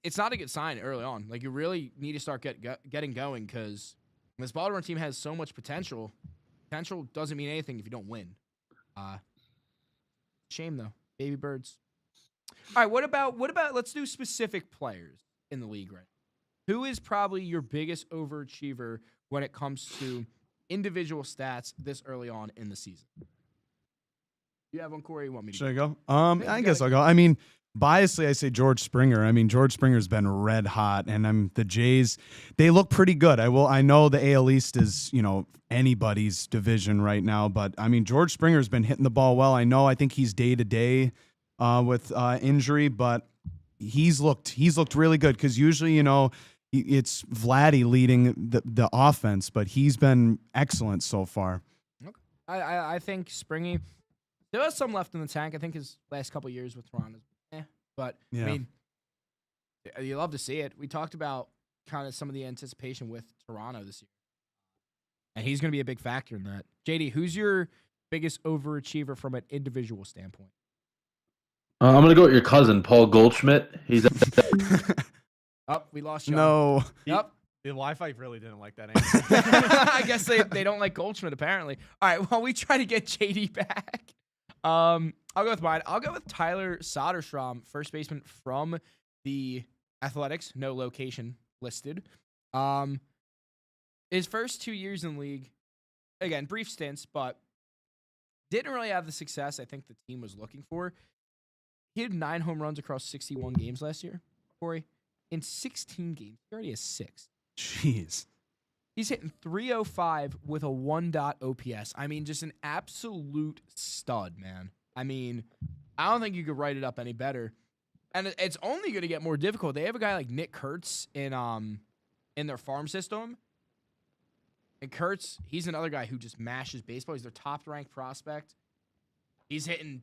it's not a good sign early on. Like, you really need to start getting going because this Baltimore team has so much potential. potential doesn't mean anything if you don't win. Shame though, baby birds. All right, what about let's do specific players in the league right now. Who is probably your biggest overachiever when it comes to individual stats this early on in the season? You have one, Corey? You want me to Should I go? go? I guess I'll go. I mean, biasly, I say George Springer. I mean, George Springer's been red hot, and the Jays, they look pretty good. I know the AL East is, anybody's division right now, but I mean, George Springer's been hitting the ball well. I think he's day to day with injury, but he's looked really good because usually, it's Vladdy leading the offense, but he's been excellent so far. Okay. I think Springy there was some left in the tank. I think his last couple years with Toronto, but Yeah. I mean, you love to see it. We talked about kind of some of the anticipation with Toronto this year, and he's going to be a big factor in that. JD, who's your biggest overachiever from an individual standpoint? I'm going to go with your cousin, Paul Goldschmidt. He's Oh, we lost you. No. Yep. The Wi-Fi really didn't like that answer. I guess they don't like Goldschmidt apparently. All right, well we try to get JD back. I'll go with mine. I'll go with Tyler Soderstrom, first baseman from the Athletics, no location listed. His first 2 years in the league, again, brief stints, but didn't really have the success I think the team was looking for. He had 9 home runs across 61 games last year, Corey. In 16 games, he already has 6. Jeez. He's hitting 305 with a 1 OPS. I mean, just an absolute stud, man. I mean, I don't think you could write it up any better. And it's only going to get more difficult. They have a guy like Nick Kurtz in their farm system. And Kurtz, he's another guy who just mashes baseball. He's their top-ranked prospect. He's hitting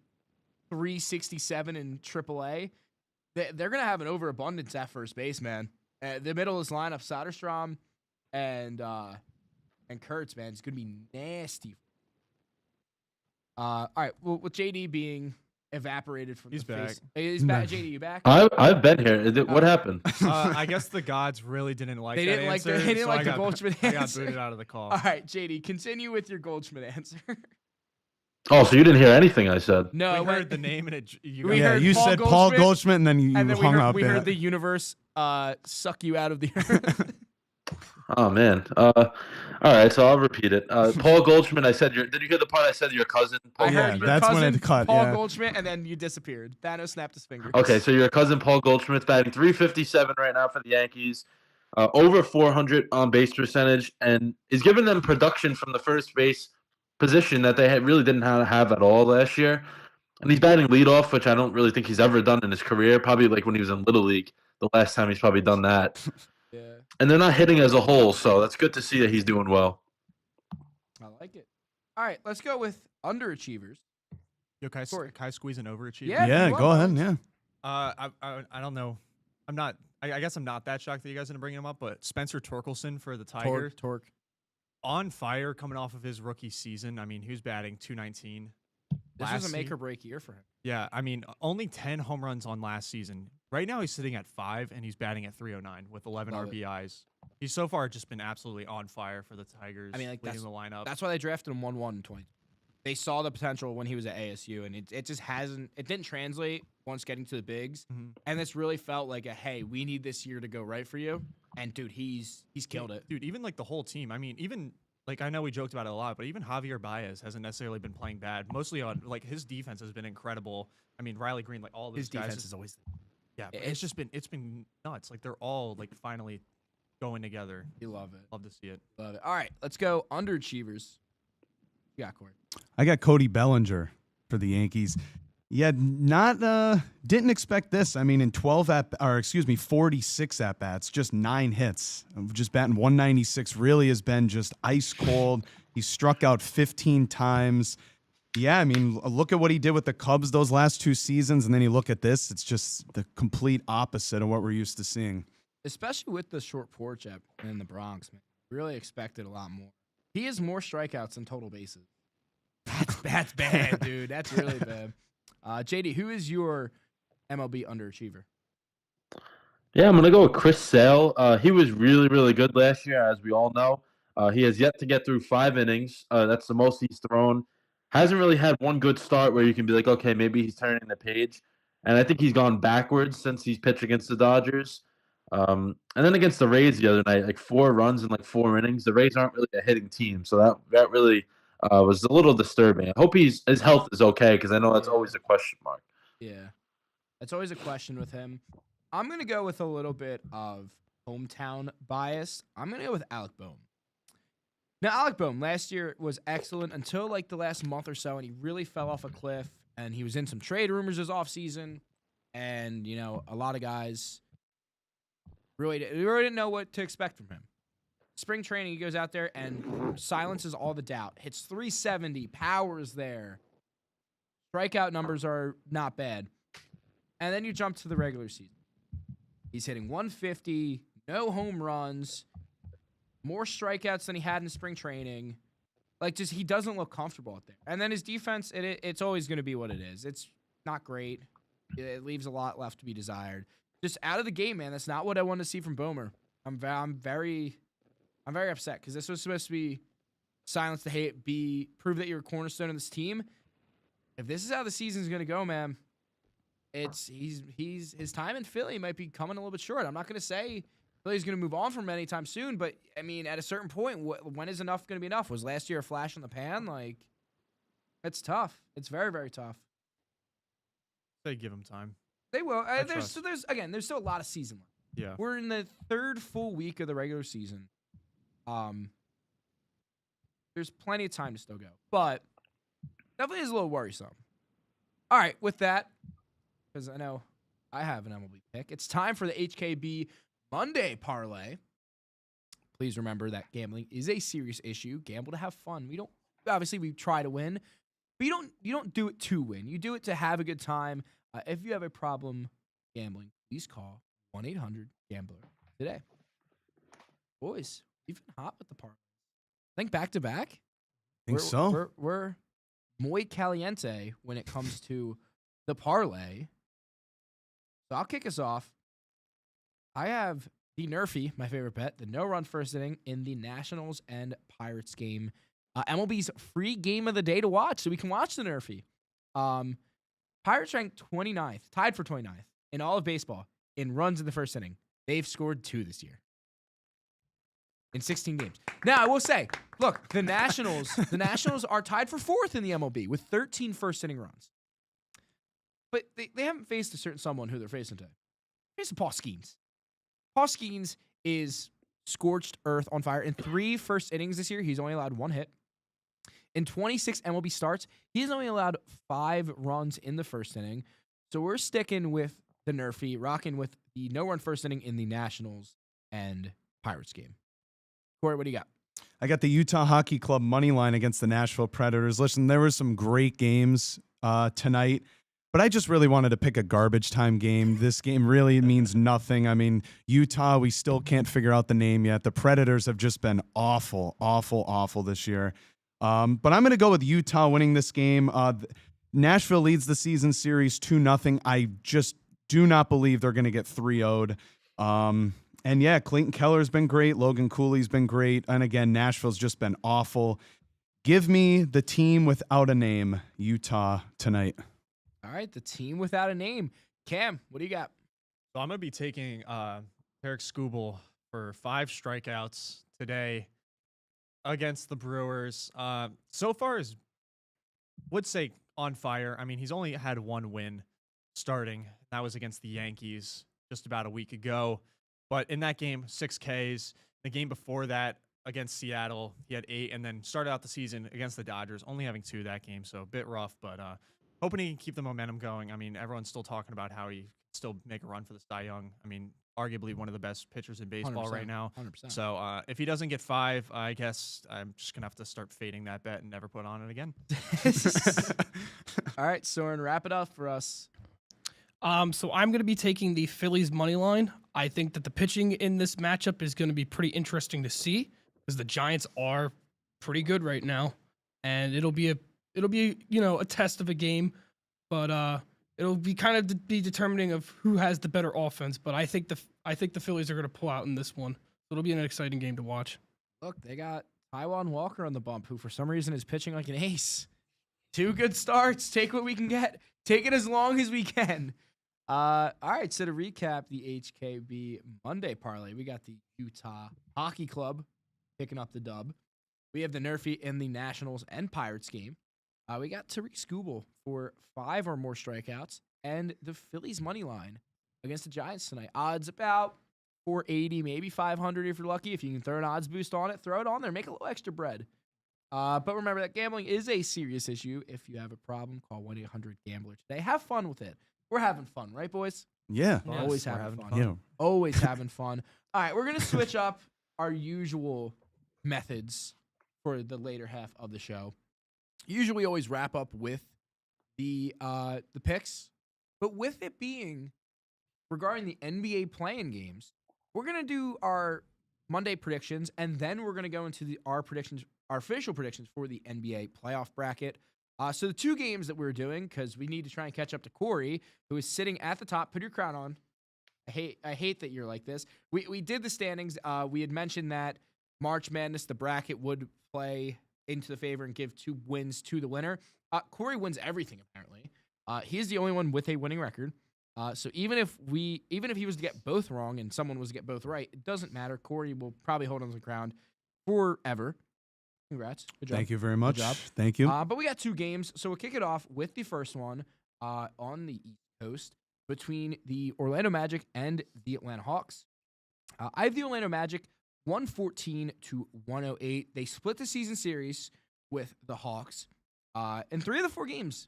367 in AAA. They're going to have an overabundance at first base, man. The middle of this lineup, Soderstrom and Kurtz, man, it's going to be nasty. All right, well, with JD being evaporated from He's the back. face. He's back. JD, you back? I've been here. What happened? I guess the gods really didn't like They that didn't like the- answer. they didn't so like I the got- Goldschmidt I got answer. booted out of the call. All right, JD, continue with your Goldschmidt answer. Oh, so you didn't hear anything I said? No, we it went- heard the name and it. You We got- Yeah, heard you Paul said Paul Goldschmidt, Goldschmidt, and then you and then hung up. we there. heard the universe suck you out of the earth. Oh man. All right, so I'll repeat it. Paul Goldschmidt. Did you hear the part I said your cousin? I Paul heard yeah, Goldschmidt? your that's when cousin, it cut, Paul yeah. Goldschmidt, and then you disappeared. Thanos snapped his finger. Okay, so your cousin Paul Goldschmidt's batting 357 right now for the Yankees, over 400 on base percentage, and is giving them production from the first base position that they really didn't have at all last year. And he's batting leadoff, which I don't really think he's ever done in his career. Probably like when he was in Little League, the last time he's probably done that. Yeah, And they're not hitting as a whole, so that's good to see that he's doing well. I like it. All right, let's go with underachievers. Yo, can Sorry. I squeeze an overachiever? Yeah. Yeah, you go are, ahead. Alex. Yeah. I don't know. I'm not. I guess I'm not that shocked that you guys didn't bring him up. But Spencer Torkelson for the Tigers, Torque. on fire coming off of his rookie season. I mean, he was batting 219. This last was a make se- or break year for him. Yeah, I mean, only 10 home runs on last season. Right now, he's sitting at 5, and he's batting at 309 with 11 Love it. RBIs. He's so far just been absolutely on fire for the Tigers. I mean, like, leading the lineup. That's why they drafted him 1-1 in 20. They saw the potential when he was at ASU, and it just hasn't. It didn't translate once getting to the bigs, Mhm. and this really felt like a hey, we need this year to go right for you. And dude, he's killed it. Dude, even like the whole team. I mean, even like I know we joked about it a lot, but even Javier Baez hasn't necessarily been playing bad. Mostly on like his defense has been incredible. I mean, Riley Green, like all those His guys. defense is always. Yeah, but it's- it's been nuts. Like they're all like finally going together. You love it. Love to see it. Love it. All right, let's go underachievers. You got Corey. I got Cody Bellinger for the Yankees. Yeah, didn't expect this. I mean, in 46 at bats, just 9 hits, just batting 196. Really has been just ice cold. He struck out 15 times. Yeah, I mean, look at what he did with the Cubs those last 2 seasons, and then you look at this. It's just the complete opposite of what we're used to seeing. Especially with the short porch in the Bronx, man. Really expected a lot more. He has more strikeouts than total bases. That's bad, dude. That's really bad. JD, who is your MLB underachiever? Yeah, I'm gonna go with Chris Sale. He was really, really good last year, as we all know. He has yet to get through 5 innings. That's the most he's thrown. Hasn't really had one good start where you can be like, okay, maybe he's turning the page. And I think he's gone backwards since he's pitched against the Dodgers. And then against the Rays the other night, like 4 runs in like 4 innings. The Rays aren't really a hitting team, so that really was a little disturbing. I hope his health is okay because I know that's always a question mark. Yeah. That's always a question with him. I'm going to go with a little bit of hometown bias. I'm going to go with Alec Bohm. Now, Alec Bohm last year was excellent until like the last month or so, and he really fell off a cliff, and he was in some trade rumors this offseason, and, you know, a lot of guys really didn't know what to expect from him. Spring training, he goes out there and silences all the doubt. Hits 370, power's there. Strikeout numbers are not bad. And then you jump to the regular season. He's hitting 150, no home runs, more strikeouts than he had in spring training. Like, just he doesn't look comfortable out there. And then his defense, it's always going to be what it is. It's not great. It leaves a lot left to be desired. Just out of the game, man. That's not what I want to see from Bomer. I'm very upset because this was supposed to be silence the hate, prove that you're a cornerstone of this team. If this is how the season's going to go, man, he's his time in Philly might be coming a little bit short. I'm not going to say Philly's going to move on from him anytime soon, but I mean, at a certain point, when is enough going to be enough? Was last year a flash in the pan? Like, it's tough. It's very, very tough. They give him time. They will. There's still a lot of season left. Yeah. We're in the 3rd full week of the regular season. There's plenty of time to still go, but definitely is a little worrisome. All right, with that, because I know I have an MLB pick, it's time for the HKB Monday parlay. Please remember that gambling is a serious issue. Gamble to have fun. We try to win, but you don't do it to win. You do it to have a good time. If you have a problem gambling, please call 1-800-GAMBLER today. Boys, we've been hot with the parlay. I think back to back. We're muy caliente when it comes to the parlay. So I'll kick us off. I have the Nerfy, my favorite bet, the no-run first inning in the Nationals and Pirates game. MLB's free game of the day to watch, so we can watch the Nerfy. Pirates ranked 29th, tied for 29th in all of baseball in runs in the first inning. They've scored 2 this year in 16 games. Now, I will say, look, the Nationals are tied for 4th in the MLB with 13 first-inning runs. But they haven't faced a certain someone who they're facing today. Facing Paul Skeens. Paul Skeens is scorched earth on fire. In 3 first innings this year, he's only allowed 1 hit. In 26 MLB starts, he's only allowed 5 runs in the first inning. So we're sticking with the Nerfy, rocking with the no-run first inning in the Nationals and Pirates game. Corey, what do you got? I got the Utah Hockey Club money line against the Nashville Predators. Listen, there were some great games tonight, but I just really wanted to pick a garbage time game. This game really means nothing. I mean, Utah, we still can't figure out the name yet. The Predators have just been awful, awful, awful this year. But I'm going to go with Utah winning this game. Nashville leads the season series 2-0. I just do not believe they're going to get 3-0'd. And yeah, Clayton Keller's been great. Logan Cooley's been great. And again, Nashville's just been awful. Give me the team without a name, Utah, tonight. All right, the team without a name. Cam, what do you got? So I'm going to be taking Eric Skubal for 5 strikeouts today against the Brewers. So far, would say on fire. I mean, he's only had 1 win starting. That was against the Yankees just about a week ago. But in that game, 6 Ks. The game before that against Seattle, he had 8, and then started out the season against the Dodgers, only having 2 that game, so a bit rough, but hoping he can keep the momentum going. I mean, everyone's still talking about how he still make a run for the Cy Young. I mean, arguably one of the best pitchers in baseball right now. 100%. So if he doesn't get 5, I guess I'm just going to have to start fading that bet and never put on it again. All right, Soren, wrap it up for us. So I'm going to be taking the Phillies money line. I think that the pitching in this matchup is going to be pretty interesting to see because the Giants are pretty good right now, and it'll be a test of a game, but it'll be kind of be determining of who has the better offense. But I think the Phillies are going to pull out in this one. So it'll be an exciting game to watch. Look, they got Taiwan Walker on the bump, who for some reason is pitching like an ace. 2 good starts. Take what we can get. Take it as long as we can. All right, so to recap the HKB Monday parlay, we got the Utah Hockey Club picking up the dub. We have the Nerfy in the Nationals and Pirates game. We got Tariq Skubal for 5 or more strikeouts, and the Phillies money line against the Giants tonight. Odds about 480, maybe 500 if you're lucky. If you can throw an odds boost on it, throw it on there. Make a little extra bread. But remember that gambling is a serious issue. If you have a problem, call 1-800-GAMBLER today. Have fun with it. We're having fun, right, boys? Yeah. Yes, Always we're having fun. Yeah. Always having fun. All right, we're going to switch up our usual methods for the later half of the show. Usually always wrap up with the picks, but with it being regarding the NBA play-in games, we're going to do our Monday predictions, and then we're going to go into our official predictions for the NBA playoff bracket. So the 2 games that we're doing, because we need to try and catch up to Corey, who is sitting at the top. Put your crown on. I hate that you're like this. We did the standings. We had mentioned that March Madness, the bracket would play into the favor and give 2 wins to the winner. Corey wins everything, apparently. He is the only one with a winning record. So even if he was to get both wrong and someone was to get both right, it doesn't matter. Corey will probably hold on to the crown forever. Congrats. Good job. Thank you very much. job. Thank you. But we got 2 games, so we'll kick it off with the first one on the East Coast between the Orlando Magic and the Atlanta Hawks. I have the Orlando Magic 114-108. They split the season series with the Hawks. In 3 of the 4 games,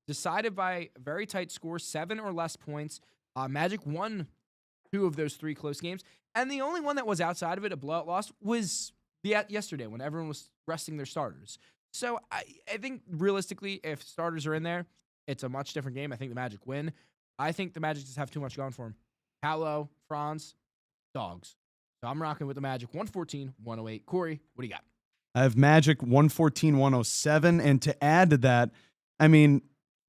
decided by very tight scores, 7 or less points. Magic won 2 of those 3 close games, and the only one that was outside of it, a blowout loss, was yesterday when everyone was resting their starters. So I think realistically, if starters are in there, it's a much different game. I think the Magic win. I think the Magic just have too much going for them. Paolo, Franz, dogs. So I'm rocking with the Magic 114-108. Corey, what do you got? I have Magic 114-107. And to add to that, I mean,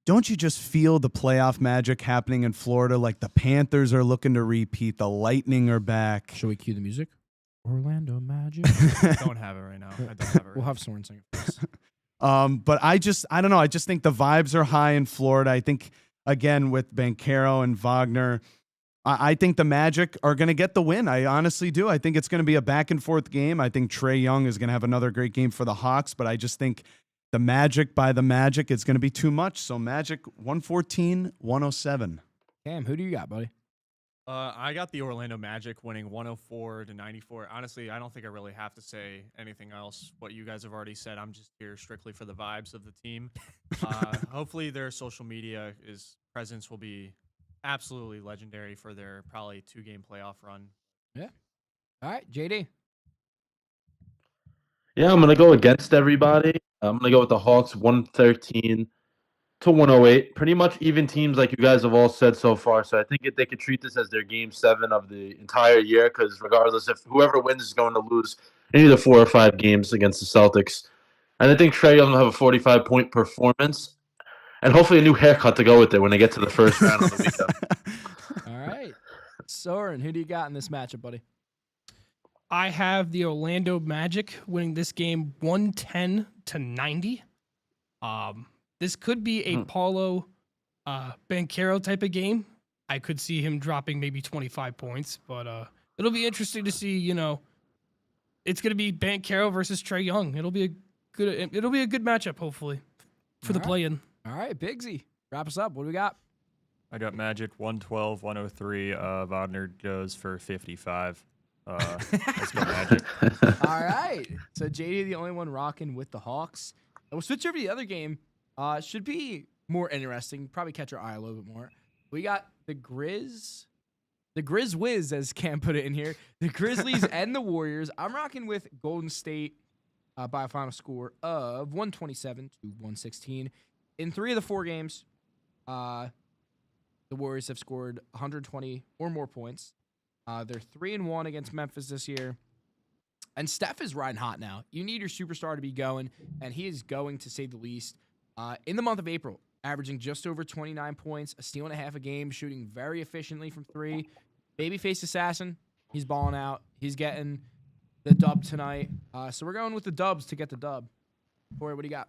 don't you just feel the playoff magic happening in Florida? Like the Panthers are looking to repeat. The Lightning are back. Shall we cue the music? Orlando Magic. I don't have it right now. I don't have it right We'll now. have Soren sing it first. But I don't know. I just think the vibes are high in Florida. I think, again, with Banchero and Wagner, I think the Magic are going to get the win. I honestly do. I think it's going to be a back-and-forth game. I think Trae Young is going to have another great game for the Hawks, but I just think the Magic by the Magic is going to be too much. So Magic 114-107. Cam, who do you got, buddy? I got the Orlando Magic winning 104-94. Honestly, I don't think I really have to say anything else. What you guys have already said. I'm just here strictly for the vibes of the team. Hopefully their social media presence will be absolutely legendary for their probably 2-game playoff run. Yeah. All right, JD. Yeah, I'm gonna go against everybody. I'm gonna go with the Hawks 113-108. Pretty much even teams like you guys have all said so far. So I think they could treat this as their game 7 of the entire year, because regardless, if whoever wins is going to lose any of the 4 or 5 games against the Celtics. And I think Trae Young will have a 45-point performance and hopefully a new haircut to go with it when they get to the first round of the weekend. All right. Soren, who do you got in this matchup, buddy? I have the Orlando Magic winning this game 110-90. This could be a Paulo Banchero type of game. I could see him dropping maybe 25 points, but it'll be interesting to see, it's going to be Banchero versus Trae Young. It'll be a good matchup hopefully for the All right. play-in. All right, Bigsy. Wrap us up. What do we got? I got Magic 112-103. Wagner goes for 55. Let's go Magic. All right. So JD, the only one rocking with the Hawks. And we'll switch over to the other game. Should be more interesting. Probably catch our eye a little bit more. We got the Grizz Whiz, as Cam put it in here. The Grizzlies and the Warriors. I'm rocking with Golden State by a final score of 127-116. In 3 of the 4 games, the Warriors have scored 120 or more points. They're 3-1 against Memphis this year. And Steph is riding hot now. You need your superstar to be going, and he is going, to say the least. In the month of April, averaging just over 29 points, a steal and a half a game, shooting very efficiently from 3. Babyface assassin, he's balling out. He's getting the dub tonight. So we're going with the Dubs to get the dub. Corey, what do you got?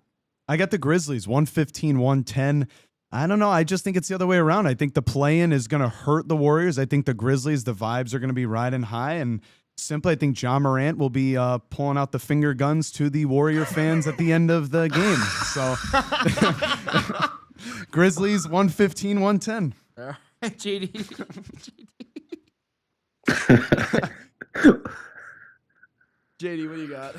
I got the Grizzlies 115, 110. I don't know. I just think it's the other way around. I think the play-in is going to hurt the Warriors. I think the Grizzlies, the vibes are going to be riding high. And simply, I think John Morant will be pulling out the finger guns to the Warrior fans at the end of the game. So Grizzlies 115, 110. All right, JD. JD, what do you got?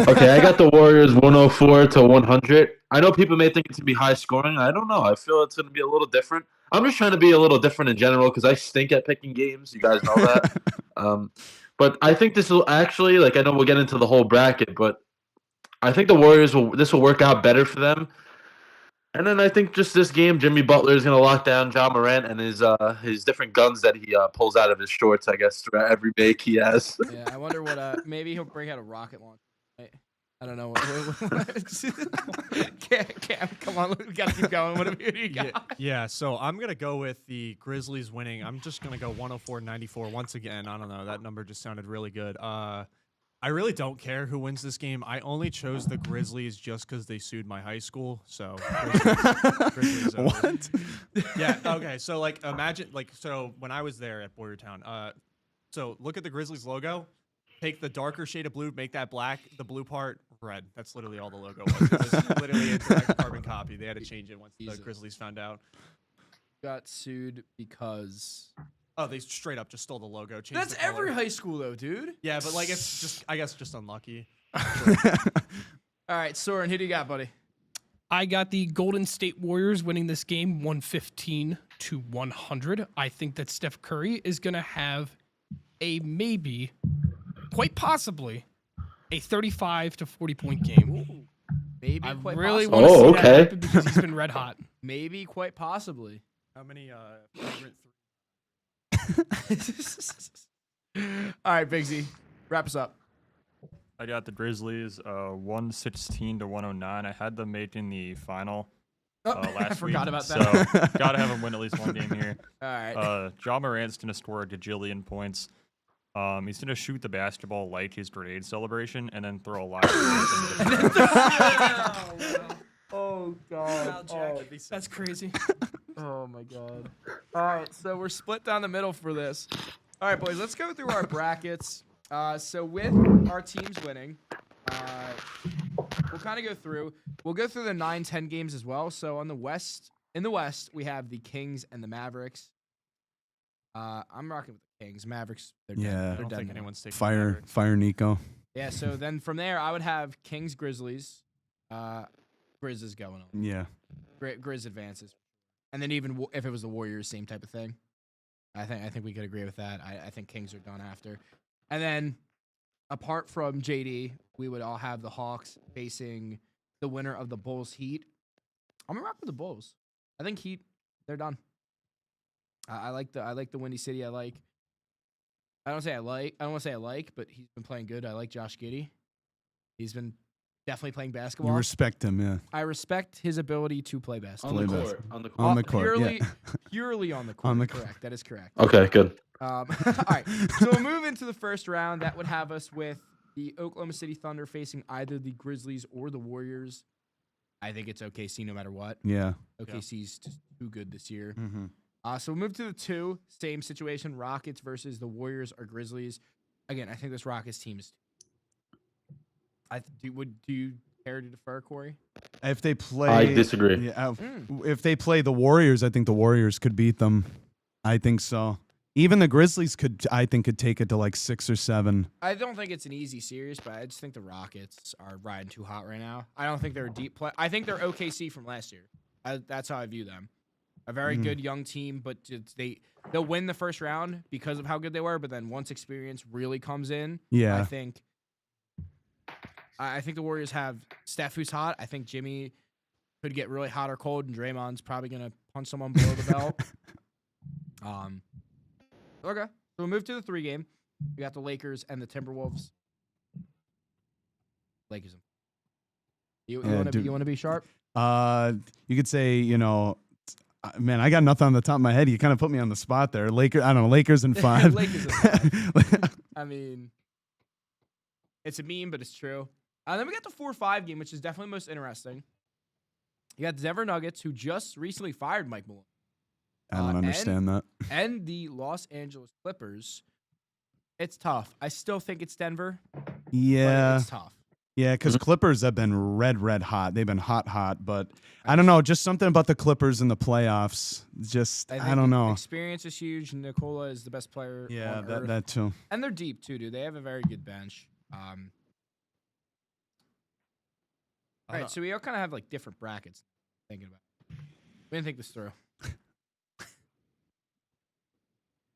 Okay, I got the Warriors 104 to 100. I know people may think it's gonna be high scoring. I don't know. I feel it's gonna be a little different. I'm just trying to be a little different in general because I stink at picking games. You guys know that. But I think this will actually, like, I know we'll get into the whole bracket, but I think the Warriors will work out better for them. And then I think just this game, Jimmy Butler is going to lock down John Morant and his different guns that he pulls out of his shorts, I guess, throughout every make he has. Yeah, I wonder what. Maybe he'll break out a rocket launcher. I don't know. Cam, come on, we gotta keep going. What do you got? Yeah, so I'm going to go with the Grizzlies winning. I'm just going to go 104-94 once again. I don't know. That number just sounded really good. I really don't care who wins this game. I only chose the Grizzlies just because they sued my high school. So Grizzlies What? Yeah. Okay. So like, imagine so when I was there at Boyertown. So look at the Grizzlies logo. Take the darker shade of blue, make that black. The blue part red. That's literally all the logo was. It was literally a direct carbon copy. They had to change it once the Grizzlies found out. Got sued because. Oh, they straight up just stole the logo. Changed That's the color. every high school though, dude. Yeah, but like it's just, I guess, just unlucky. All right, Soren, who do you got, buddy? I got the Golden State Warriors winning this game 115 to 100. I think that Steph Curry is going to have a maybe, quite possibly, a 35 to 40 point game. Maybe I quite really possibly. want to see okay. that happen because he's been red hot. Maybe quite possibly. How many All right, Big Z, wrap us up. I got the Grizzlies 116 to 109. I had them making the final last I forgot week, about that. So gotta have them win at least one game here. All right. John Morant's gonna score a gajillion points. He's gonna shoot the basketball like his grenade celebration, and then throw a lot of grenades into the crowd. Oh God. That's crazy. Oh my God. All right, so we're split down the middle for this. All right, boys, let's go through our brackets. So with our teams winning, we'll kind of go through. We'll go through the 9-10 games as well. So in the West, we have the Kings and the Mavericks. I'm rocking with the Kings. Mavericks, they're dead. Yeah. I They're don't dead think now. anyone's taking Fire Nico. Yeah, so then from there, I would have Kings, Grizzlies. Grizz is going on. Yeah. Grizz advances. And then even if it was the Warriors, same type of thing. I think we could agree with that. I think Kings are done after. And then apart from JD, we would all have the Hawks facing the winner of the Bulls Heat. I'm gonna rock with the Bulls. I think Heat, they're done. I like the Windy City. I don't want to say I like, but he's been playing good. I like Josh Giddey. He's been definitely playing You basketball. respect him, yeah. I respect his ability to play basketball. On the Play court. best. On the court. On the court, Purely, yeah. purely on the court. On the court. Correct. That is correct. Okay, good. All right. So we'll move into the first round. That would have us with the Oklahoma City Thunder facing either the Grizzlies or the Warriors. I think it's OKC no matter what. Yeah. OKC's just too good this year. Mm-hmm. So we'll move to the 2. Same situation. Rockets versus the Warriors or Grizzlies. Again, I think this Rockets team is. Do you care to defer, Corey? If they play, I disagree. Yeah, if they play the Warriors, I think the Warriors could beat them. I think so. Even the Grizzlies could take it to like 6 or 7. I don't think it's an easy series, but I just think the Rockets are riding too hot right now. I don't think they're a deep play. I think they're OKC from last year. That's how I view them. A very good young team, but they'll win the first round because of how good they were. But then once experience really comes in, Yeah. I think the Warriors have Steph, who's hot. I think Jimmy could get really hot or cold, and Draymond's probably gonna punch someone below the belt. Okay, so we'll move to the 3 game. We got the Lakers and the Timberwolves. Lakers. You want to be sharp? You could say, man, I got nothing on the top of my head. You kind of put me on the spot there. Lakers, I don't know, Lakers in 5. Lakers in 5. I mean, It's a meme, but it's true. Then we got the 4-5 game, which is definitely most interesting. You got the Denver Nuggets, who just recently fired Mike Malone. I don't understand that. And the Los Angeles Clippers. It's tough. I still think it's Denver. Yeah. But it's tough. Yeah, because Clippers have been red hot. They've been hot. But I don't know. Just something about the Clippers in the playoffs. Just, I don't know. Experience is huge. Nikola is the best player. Yeah, on Earth. that too. And they're deep, too, dude. They have a very good bench. All right, so we all kind of have like different brackets. Thinking about it. We didn't think this through.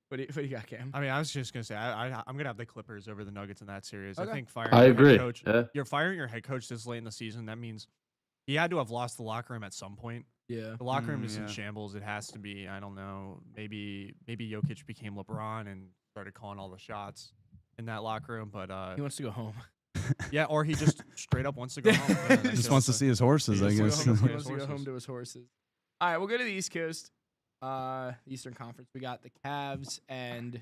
What do you got, Cam? I mean, I was just gonna say I'm gonna have the Clippers over the Nuggets in that series. Okay. I think firing. I your agree. Head coach, Yeah. You're firing your head coach this late in the season. That means he had to have lost the locker room at some point. Yeah. The locker room is yeah. in shambles. It has to be. I don't know. Maybe Jokic became LeBron and started calling all the shots in that locker room. But He wants to go home. yeah, or he just straight up wants to go home. Yeah, He just wants to see his horses, I He guess. just He wants to go home to his horses. All right, we'll go to the East Coast. Eastern Conference. We got the Cavs and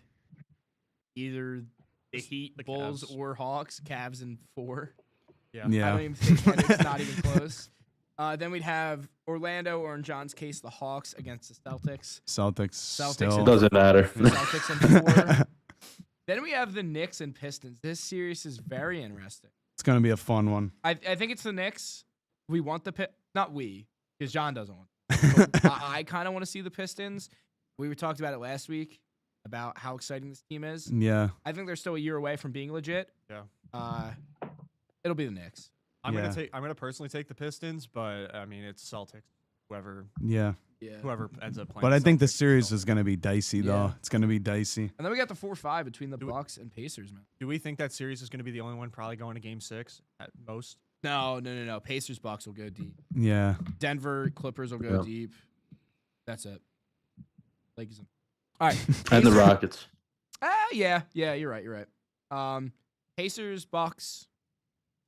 either the Heat, the Bulls, Cavs. or Hawks. Cavs in 4. Yeah. I Yeah. don't even think that it's not even close. Then we'd have Orlando, or in John's case, the Hawks against the Celtics. Celtics still. It doesn't matter. Celtics in 4. Then we have the Knicks and Pistons. This series is very interesting. It's going to be a fun one. I think it's the Knicks. We want the not we, because John doesn't want. But I kind of want to see the Pistons. We talked about it last week about how exciting this team is. Yeah. I think they're still a year away from being legit. Yeah. It'll be the Knicks. I'm Yeah. gonna personally take the Pistons, but I mean it's Celtics. Yeah. Yeah. Whoever ends up playing. But I think the Celtics, series Celtics. is going to be dicey, though. Yeah. It's going to be dicey. And then we got the 4-5 between the Do we- Bucks and Pacers, man. Do we think that series is going to be the only one probably going to Game 6 at most? No. Pacers Bucks will go deep. Yeah. Denver Clippers will go Yeah. deep. That's it. Lakers. All right. And the Pacers- Rockets. Yeah, you're right. Pacers, Bucks,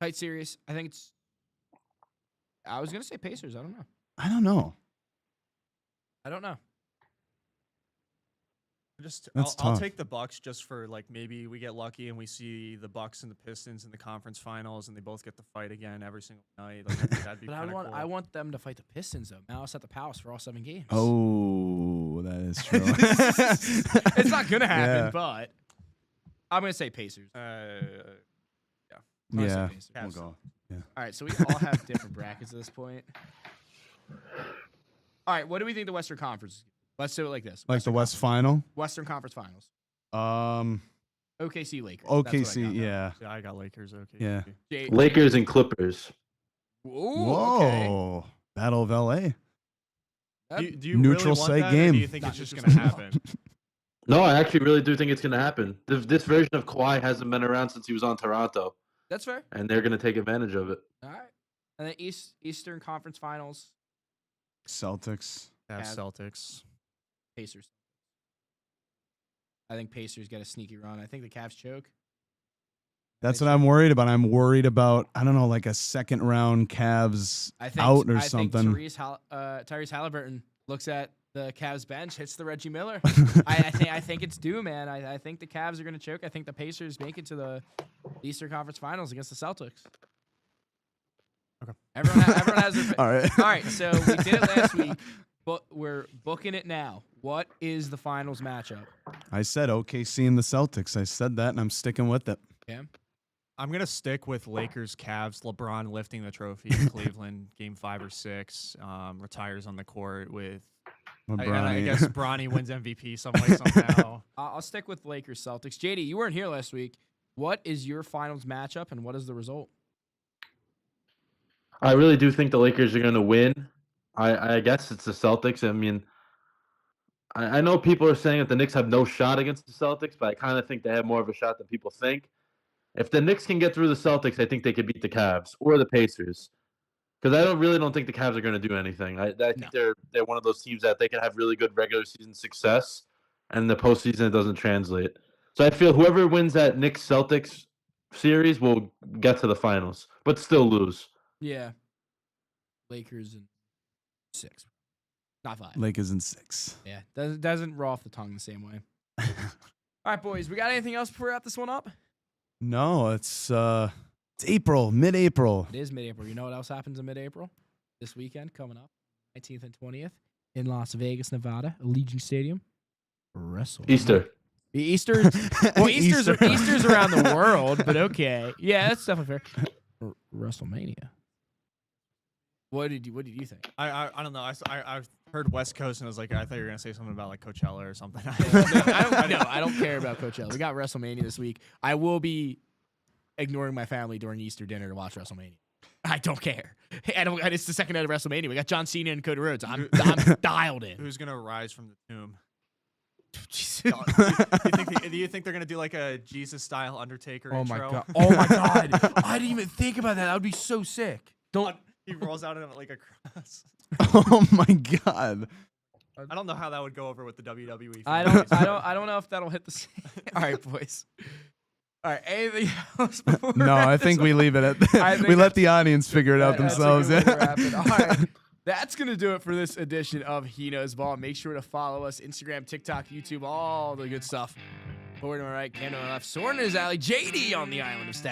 tight series. I think it's. I was gonna say Pacers. I don't know. I don't know. That's I'll tough. take the Bucks just for like maybe we get lucky and we see the Bucks and the Pistons in the conference finals and they both get to fight again every single night. Like, I think that'd be But kind of cool. I want them to fight the Pistons though. Malice at the Palace for all 7 games. Oh, that is true. It's not gonna happen, Yeah. but I'm gonna say Pacers. Uh, I'm gonna say Yeah. Pacers. We'll Cavs. go. All right, so we all have different brackets at this point. All right, what do we think the Western Conference is? Let's do it like this. Like the Western West Final? Western Conference Finals. OKC Lakers. That's what I OKC, got. yeah. yeah, I got Lakers. Okay. Yeah. Lakers and Clippers. Ooh, Whoa. okay. Battle of LA. Do you Neutral really want site that, or game. do you think Not it's just neutral going to site. happen? No, I actually really do think it's going to happen. This version of Kawhi hasn't been around since he was on Toronto, That's fair. and they're going to take advantage of it. All right. And then Eastern Conference Finals, Celtics. Cavs, Cavs. Celtics. Pacers. I think Pacers get a sneaky run. I think the Cavs choke. That's what I'm worried about. I'm worried about, I don't know, like a second round Cavs I think out or I something. think Tyrese Halliburton looks at the Cavs bench, hits the Reggie Miller. I think it's due, man. I think the Cavs are going to choke. I think the Pacers make it to the Eastern Conference Finals against the Celtics. Okay. Everyone has their. All right. All right, so we did it last week, but we're booking it now. What is the finals matchup? I said OKC and the Celtics. I said that, and I'm sticking with it. Cam? I'm going to stick with Lakers, Cavs, LeBron lifting the trophy in Cleveland, game 5 or 6, retires on the court with, I LeBron. guess Bronny wins MVP some way, somehow. I'll stick with Lakers Celtics. JD, you weren't here last week. What is your finals matchup, and what is the result? I really do think the Lakers are going to win. I guess it's the Celtics. I mean, I know people are saying that the Knicks have no shot against the Celtics, but I kind of think they have more of a shot than people think. If the Knicks can get through the Celtics, I think they could beat the Cavs or the Pacers. Because I don't think the Cavs are going to do anything. I think they're one of those teams that they can have really good regular season success, and in the postseason it doesn't translate. So I feel whoever wins that Knicks Celtics series will get to the finals, but still lose. Yeah. Lakers in 6. Not 5. Lakers in 6. Yeah. Doesn't roll off the tongue the same way. All right, boys. We got anything else before we wrap this one up? No, it's April, mid-April. It is mid-April. You know what else happens in mid-April? This weekend coming up, 19th and 20th in Las Vegas, Nevada, Allegiant Stadium. Easter. Easter's Easter. Easter's around the world, but okay. Yeah, that's definitely fair. WrestleMania. What did you think? I don't know. I heard West Coast and I was like, I thought you were gonna say something about like Coachella or something. I don't care about Coachella. We got WrestleMania this week. I will be ignoring my family during Easter dinner to watch WrestleMania. I don't care. It's the second night of WrestleMania. We got John Cena and Cody Rhodes. I'm dialed in. Who's gonna rise from the tomb? Jesus. Do you think they're gonna do like a Jesus style Undertaker Oh intro? my god! Oh my god! I didn't even think about that. That would be so sick. Don't. He rolls out in like a cross. Oh my god. I don't know how that would go over with the WWE. I don't know if that'll hit the same. All right, boys. All right. Anything else? before we No, wrap I this think up? we leave it I at think we let the audience figure it out That's a themselves. good way to Yeah. wrap it. All right. That's going to do it for this edition of He Knows Ball. Make sure to follow us Instagram, TikTok, YouTube, all the good stuff. Forward to my right, Cam to my left, Soren in his alley, JD on the island of Staten.